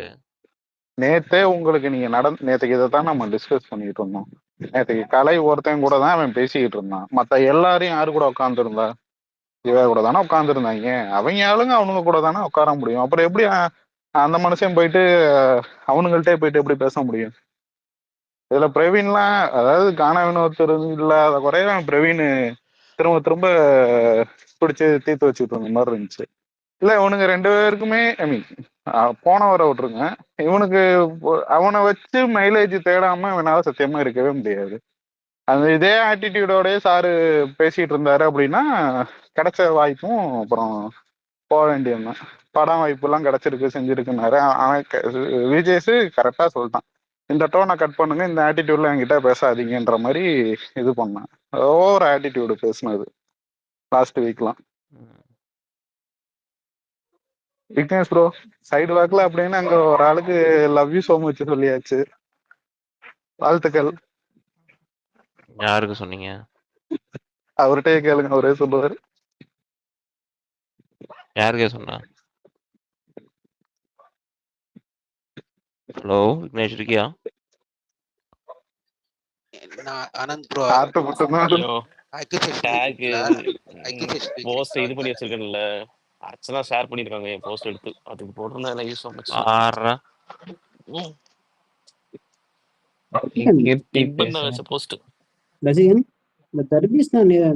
நேத்தே உங்களுக்கு நீங்க நேத்துக்கு இதை தான் நம்ம டிஸ்கஸ் பண்ணிட்டு இருந்தோம். நேத்துக்கு கலை ஒருத்தன் கூட தான் அவன் பேசிக்கிட்டு இருந்தான். மத்த எல்லாரையும் யாரு கூட உட்காந்துருந்தா? இவ கூட தானே உட்காந்துருந்தாங்க. அவங்க ஆளுங்க அவனுங்க கூட தானே உட்கார முடியும். அப்புறம் எப்படி அந்த மனுஷன் போயிட்டு அவனுங்கள்ட்டே போயிட்டு எப்படி பேச முடியும்? இதுல பிரவீன்லாம், அதாவது காணவன் ஒருத்தர் இல்லாத குறைய பிரவீன் திரும்ப திரும்ப பிடிச்சு தீர்த்து வச்சுட்டு இருந்த மாதிரி இருந்துச்சு. இல்ல இவனுங்க 2 பேருக்குமே ஐ மீன் போனவரை விட்டுருங்க, இவனுக்கு அவனை வச்சு மைலேஜ் தேடாம இவனால சத்தியமா இருக்கவே முடியாது. அந்த இதே ஆட்டிடியூடோடய சாரு பேசிட்டு இருந்தாரு அப்படின்னா கிடைச்ச வாய்ப்பும் அப்புறம் போக வேண்டியதுதான். படம் வாய்ப்பு எல்லாம் கிடைச்சிருக்கு செஞ்சிருக்குனாரு. அவன் விஜேஸ் கரெக்டா சொல்லிட்டான், இந்த டோனை கட் பண்ணுங்க, இந்த ஆட்டிடியூட்ல என்கிட்ட பேசாதீங்கன்ற மாதிரி இது பண்ணான். ஓவர் ஆட்டிடியூடு பேசினது லாஸ்ட் வீக்லாம். விக்னேஷ் ப்ரோ சைடு வாக்குல அப்படின்னு அங்க ஒரு ஆளுக்கு லவ் யூ சோ மச் சொல்லியாச்சு. வாழ்த்துக்கள். யாருக்கு சொன்னீங்க? அவர்கிட்டயே கேளுங்க, அவரே சொல்லுவாரு. யாருக்கே சொன்னா? ஹலோ விக்னேஷ் இருக்கியா? நான் ஆனந்த் ப்ரோ ஹார்ட் மட்டும்தான். ஐயோ டேக் போஸ்ட் இது பண்ணி வச்சிருக்கேன்ல, அர்ச்சனா ஷேர் பண்ணிருக்காங்க என் போஸ்ட் எடுத்து, அதுக்கு போட்டிருந்தா யூஸ் ஆச்சு. ஆறா வச்ச போஸ்ட் ரசிகன் இந்த தர்பீஸ்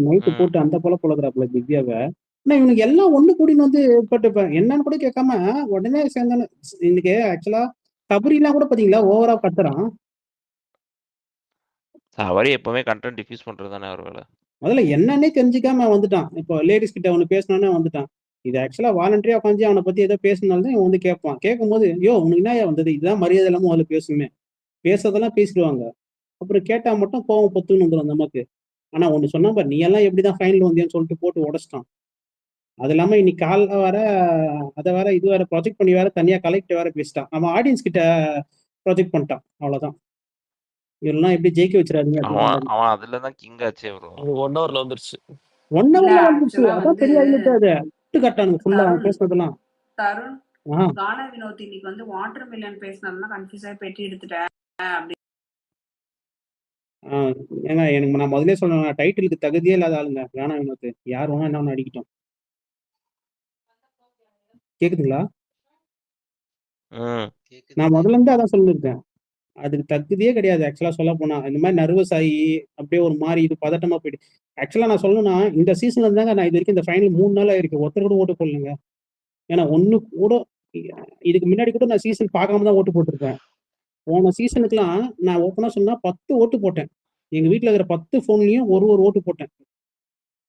நைட்டு போட்டு அந்த போல பொழக்கிறாப்புல திவ்யாவை. ஆனா இவனுக்கு எல்லாம் ஒண்ணு கூடின்னு வந்து போட்டு என்னன்னு கூட கேட்காம உடனே சேர்ந்தானு. இன்னைக்கு ஆக்சுவலா கபரிலாம் கூட பாத்தீங்களா ஓவரா கத்துறான். அவரே எப்பவுமே கண்டென்ட் டிஃப்யூஸ் பண்றது தானே அவர் வேலை. முதல்ல என்னன்னே தெரிஞ்சுக்காம வந்துட்டான். இப்போ லேடிஸ் கிட்ட அவனு பேசினானே வந்துட்டான். இது ஆக்சுவலா வாலண்டரியா உட்காந்து அவனை பத்தி ஏதோ பேசினால்தான் இவன் வந்து கேட்பான். கேட்கும் போது யோ உனக்கு என்ன வந்தது, இதுதான் மரியாதை இல்லாம முதல்ல பேசுமே. பேசுறதெல்லாம் பேசிடுவாங்க, அப்புறம் கேட்டா மட்டும் கோவம் பொத்துன்னு வந்துடும் நமக்கு. ஆனா ஒண்ணு சொன்னா பாரு, நீ எல்லாம் எப்படிதான் ஃபைனல் வந்தேன்னு சொல்லிட்டு போட்டு உடச்சிட்டான். அது இல்லாம இன்னைக்கு காலைல வேற அதை வேற இது வேற ப்ரொஜெக்ட் பண்ணி வேற தனியா கலெக்ட் வேற பேசிட்டான். அவன் ஆடியன்ஸ் கிட்ட ப்ரொஜெக்ட் பண்ணிட்டான். அவ்வளவுதான். இதெல்லாம் எப்படி ஜெயிக்க வச்சிடாதீங்க. அவன் அதுலதான் கிங் ஆச்சே ப்ரோ. 1 ஹவர்ல வந்துருச்சு. 1 ஹவர்ல வந்துருச்சு. அதான் பெரிய ஐலட். அது விட்டு கட்டானுங்க ஃபுல்லா பேசுனதெல்லாம். தருண் கான வினோத் இன்னைக்கு வந்து வாட்டர் மில்லன் பேசினதுலாம் கன்ஃபியூஸ் ஆகி பெட்டி எடுத்துட்டேன் அப்படி. ஏங்க எனக்கு நான் முதலே சொன்னேன், டைட்டிலுக்கு தகுதியே இல்லாத ஆளுங்க கானா வினோத். யார் வேணா என்ன அடிக்கிட்டோம். கேக்குதுங்களா? நான் முதல்ல இருந்து அதான் சொல்லியிருக்கேன், அதுக்கு தகுதியே கிடையாது. ஆக்சுவலா சொல்ல போனா இந்த மாதிரி நர்வஸ் ஆகி அப்படியே ஒரு மாதிரி இது பதட்டமா போயிட்டு. ஆக்சுவலா நான் சொல்லணும்னா இந்த சீசன்ல இருந்தாங்க நான் இது வரைக்கும் இந்த ஃபைனல் 3 நாள் ஆயிருக்கு ஒருத்தர் கூட ஓட்டு போடலங்க. ஏன்னா ஒண்ணு கூட இதுக்கு முன்னாடி கூட நான் சீசன் பார்க்காம தான் ஓட்டு போட்டிருப்பேன். போன சீசனுக்குலாம் நான் ஓப்பனா சொன்னா 10 ஓட்டு போட்டேன். எங்க வீட்டுல இருக்கிற 10 போன்லயும் ஒரு ஓட்டு போட்டேன்.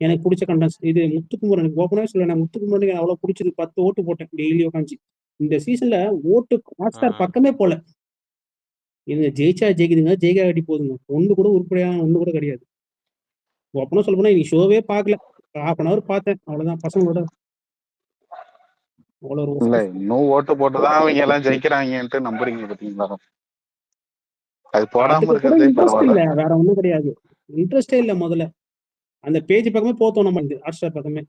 எனக்கு பிடிச்ச கண்டன்ஸ் இது முத்துக்குமரன். எனக்கு ஓப்பனாவே சொல்ல, நான் முத்துக்குமரனுக்கு எனக்கு அவ்வளவு பிடிச்சது. 10 ஓட்டு போட்டேன் டெய்லி உட்காந்து. இந்த சீசன்ல ஓட்டு ஹாட்ஸ்டார் பக்கமே போல. இது ஜெயிச்சா ஜெயிக்குதுங்க, ஜெயிக்காட்டி போதுங்க. ஒண்ணு கூட உருப்படியான ஒண்ணு கூட கிடையாது. ஓப்பனா சொல்ல போனா இன்னைக்கு ஷோவே பார்க்கல. 1/2 hour பார்த்தேன், அவ்வளவுதான். பசங்களோட இல்ல இன்னும் ஓட்டு போட்டுதான் அவங்க எல்லாம் ஜெயிக்கிறாங்கன்ட்டு நம்புறீங்க பாத்தீங்களா? அது போடாம இருக்கிறதே இன்ட்ரெஸ்ட் இல்ல, பரவாயில்ல. வேற ஒண்ணும் கிடையாது. இன்ட்ரெஸ்டே இல்ல. முதல்ல அந்த பேஜ் பக்கமே போத்தோம் நம்ம ஹாட்ஸ்டார் பக்கமே.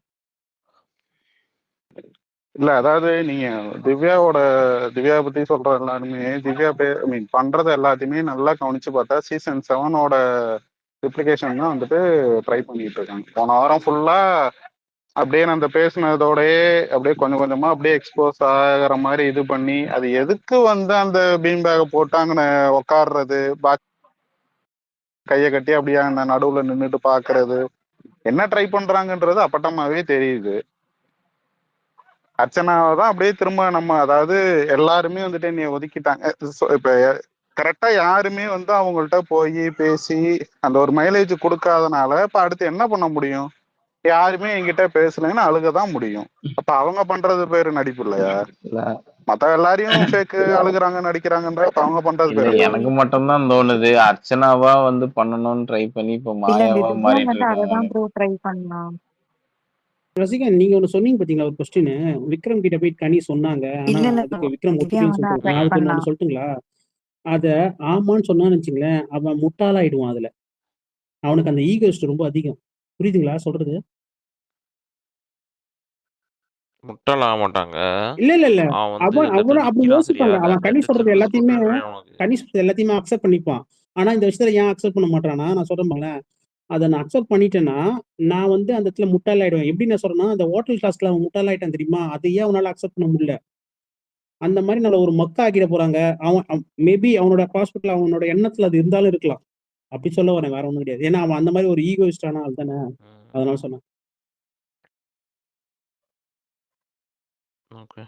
இல்ல அதாவது நீங்க திவ்யா பத்தி சொல்ற எல்லாருமே திவ்யா ஐ மீன் பண்றது எல்லாத்தையுமே நல்லா கவனிச்சு பார்த்தா சீசன் 7ஓட ரிப்ளிகேஷன் தான் வந்துட்டு ட்ரை பண்ணிட்டு இருக்காங்க. போன வாரம் ஃபுல்லா அப்படியே அந்த பேசினதோடயே அப்படியே கொஞ்சம் கொஞ்சமா அப்படியே எக்ஸ்போஸ் ஆகிற மாதிரி இது பண்ணி, அது எதுக்கு வந்து அந்த பீம் பேக போட்டு அங்கே உக்காடுறது, கையை கட்டி அப்படியே அந்த நடுவுல நின்றுட்டு பாக்குறது, என்ன ட்ரை பண்றாங்கன்றது அப்பட்டமாவே தெரியுது. அர்ச்சனாவை தான் அப்படியே திரும்ப நம்ம, அதாவது எல்லாருமே வந்துட்டு என்னைய ஒதுக்கிட்டாங்க. இப்ப கரெக்டா யாருமே வந்து அவங்கள்ட்ட போய் பேசி அந்த ஒரு மைலேஜ் கொடுக்காதனால இப்ப அடுத்து என்ன பண்ண முடியும்? யாருமே என்கிட்ட பேசலன்னு அழுகதான் முடியும். அப்ப அவங்க பண்றது பேரு நடிப்பு இல்லையா? மத்த எல்லாரையும் ஃபேக்கு அழுகுறாங்க நடிக்கிறாங்கன்ற அவங்க பண்றது பேரு. எனக்கு மட்டும்தான் தோணுது அர்ச்சனாவா வந்து பண்ணணும்னு ட்ரை பண்ணி இப்ப மாயாவா மாறிட்டு இருக்காங்க. ரசிகன் நீங்க ஒண்ணு சொன்னீங்க பாத்தீங்களா, ஒரு கொஸ்டின் விக்ரம் கிட்ட போய் கனி சொன்னாங்க, ஆனா அதுக்கு விக்ரம் ஒத்துக்கன்னு சொல்லிட்டு நான் அதுக்கு ஒண்ணு சொல்லட்டுங்களா? அத ஆமான்னு சொன்னான்னு வச்சுங்களேன், அவன் முட்டாளாயிடுவான். அதுல அவனுக்கு அந்த ஈகோஸ்ட் ரொம்ப அதிகம். புரியுதுங்களா சொல்றது? முட்டாள் ஆக மாட்டாங்க. இல்ல இல்ல இல்ல அவன் வந்து அவன் இந்த இடத்துல அவனும் அப்படி நிக்கிறான் சரியா? யோசிப்பாங்க. அவன் கனி சொல்றது டென்ஷன் எல்லாத்தையுமே சொல்றேன் உனக்கு. கனி சொல்றது எல்லாத்தையுமே அக்செப்ட் பண்ணிப்பான். ஆனா இந்த விஷயத்துல ஏன் அக்செப்ட் பண்ண மாட்டானா, நான் சொல்றேன் பாங்களேன். அதை நான் அக்செப்ட் பண்ணிட்டேன்னா நான் வந்து அந்த இடத்துல முட்டாள் ஆயிடுவேன். எப்படி நான் சொல்றேன்னா, அந்த ஹோட்டல் கிளாஸ்ல அவன் முட்டாள் ஆயிட்டான் தெரியுமா, அதை ஏன் அவனால அக்செப்ட் பண்ண முடியல. அந்த மாதிரி நம்மள ஒரு மக்கா ஆக்கிட போறாங்க. அவன் மேபி அவனோட ஹாஸ்பிட்டல் அவனோட எண்ணத்துல அது இருந்தாலும் இருக்கலாம். அப்படி சொல்ல வரேன், வேற ஒண்ணும் கிடையாது. ஏன்னா அவன் அந்த மாதிரி ஒரு ஈகோயிஸ்டான ஆள் தானே, அதனால சொன்னேன். ஓகே.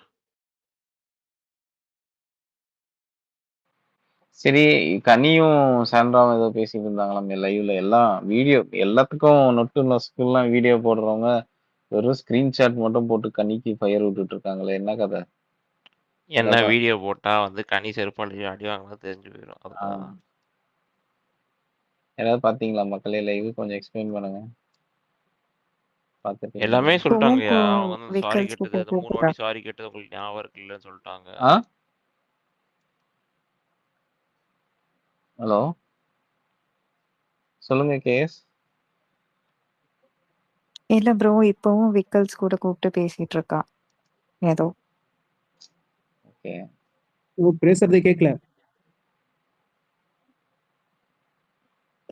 சரி, கனியும் சாண்ட்ராவும் ஏதோ பேசிட்டு இருந்தாங்களாமே லைவ்ல. எல்லாம் வீடியோ எல்லாத்துக்கும் நொட்டு நொசுக்குலாம் வீடியோ போடுறவங்க வெறும் ஸ்கிரீன்ஷாட் மட்டும் போட்டு கனிக்கு ஃபயர் விட்டுட்டு இருக்காங்களே, என்ன கதை? என்ன வீடியோ போட்டா வந்து கனி செருப்பாளி அடி வாங்கினா தெரிஞ்சு போயிடும். அதுக்காக ஏதாவது பாத்தீங்களா மக்களே? லைவ் கொஞ்சம் எக்ஸ்பிளைன் பண்ணுங்க. பார்த்துட்டு எல்லாமே சொல்லிட்டாங்கய்யா. இப்போ அவங்க வந்து சாரி vehicles கேட்டது, கிட்ட அது 3 கேக்குதா? வாட்டி சாரி கேட்டது உங்களுக்கு ஞாபகம் இருக்குல்லன்னு சொல்லிட்டாங்க. ஹலோ சொல்லுங்க கேஸ். இல்ல ப்ரோ, இப்பவும் vehicles கூட கூப்பிட்டு பேசிட்டு இருக்கா ஏதோ. ஓகே, பேசுறதே கேட்கல.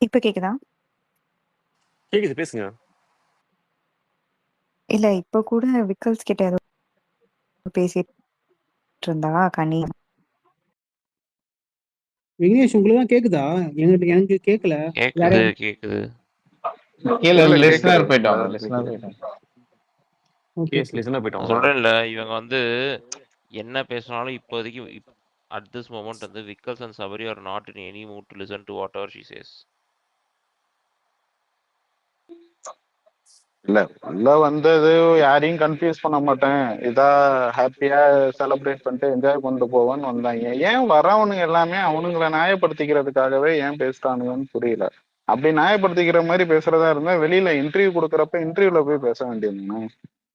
இப்ப கேக்குதா? கேக்குது, பேசுங்க. இல்ல இப்ப கூட vehicles கிட்ட ஏதோ பேசிட்டு இருந்தா கனி. விக்னேஷ் உங்களுக்கு தான் கேக்குதா? எனக்கு கேட்கல. கேக்குது கேக்குது. கீழ லிஸ்னர் போய்ட்டாங்க. லிஸ்னர் போய்ட்டாங்க. கேஸ் லிசனர் போய்ட்டாங்க. சொல்றேன்ல, இவங்க வந்து என்ன பேசினாலும் இப்போதைக்கு at this moment வந்து Vikkals and Sabari are not in any mood to listen to whatever she says. இல்ல உள்ள வந்தது யாரையும் கன்ஃபியூஸ் பண்ண மாட்டேன், இதா ஹாப்பியா செலிப்ரேட் பண்ணிட்டு என்ஜாய் பண்ணிட்டு போவான்னு வந்தாங்க. ஏன் வரவனுங்க எல்லாமே அவனுங்களை நியாயப்படுத்திக்கிறதுக்காகவே ஏன் பேசுறானுங்கன்னு புரியல. அப்படி நியாயப்படுத்திக்கிற மாதிரி பேசுறதா இருந்தா வெளியில இன்டர்வியூ கொடுக்குறப்ப இன்டர்வியூல போய் பேச வேண்டியதுன்னு,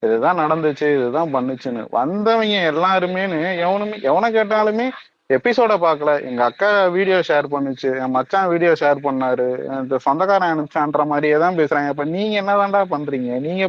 இதுதான் நடந்துச்சு இதுதான் பண்ணுச்சுன்னு. வந்தவங்க எல்லாருமேனு எவனை கேட்டாலுமே எபிசோட பார்க்கல, எங்க அக்கா வீடியோ ஷேர் பண்ணுச்சு, என் மச்சான் வீடியோ ஷேர் பண்ணாரு, இந்த சொந்தக்காரன் அனுப்பிச்சான்ற மாதிரியே தான் பேசுறாங்க. இப்ப நீங்க என்னதான்டா பண்றீங்க? நீங்க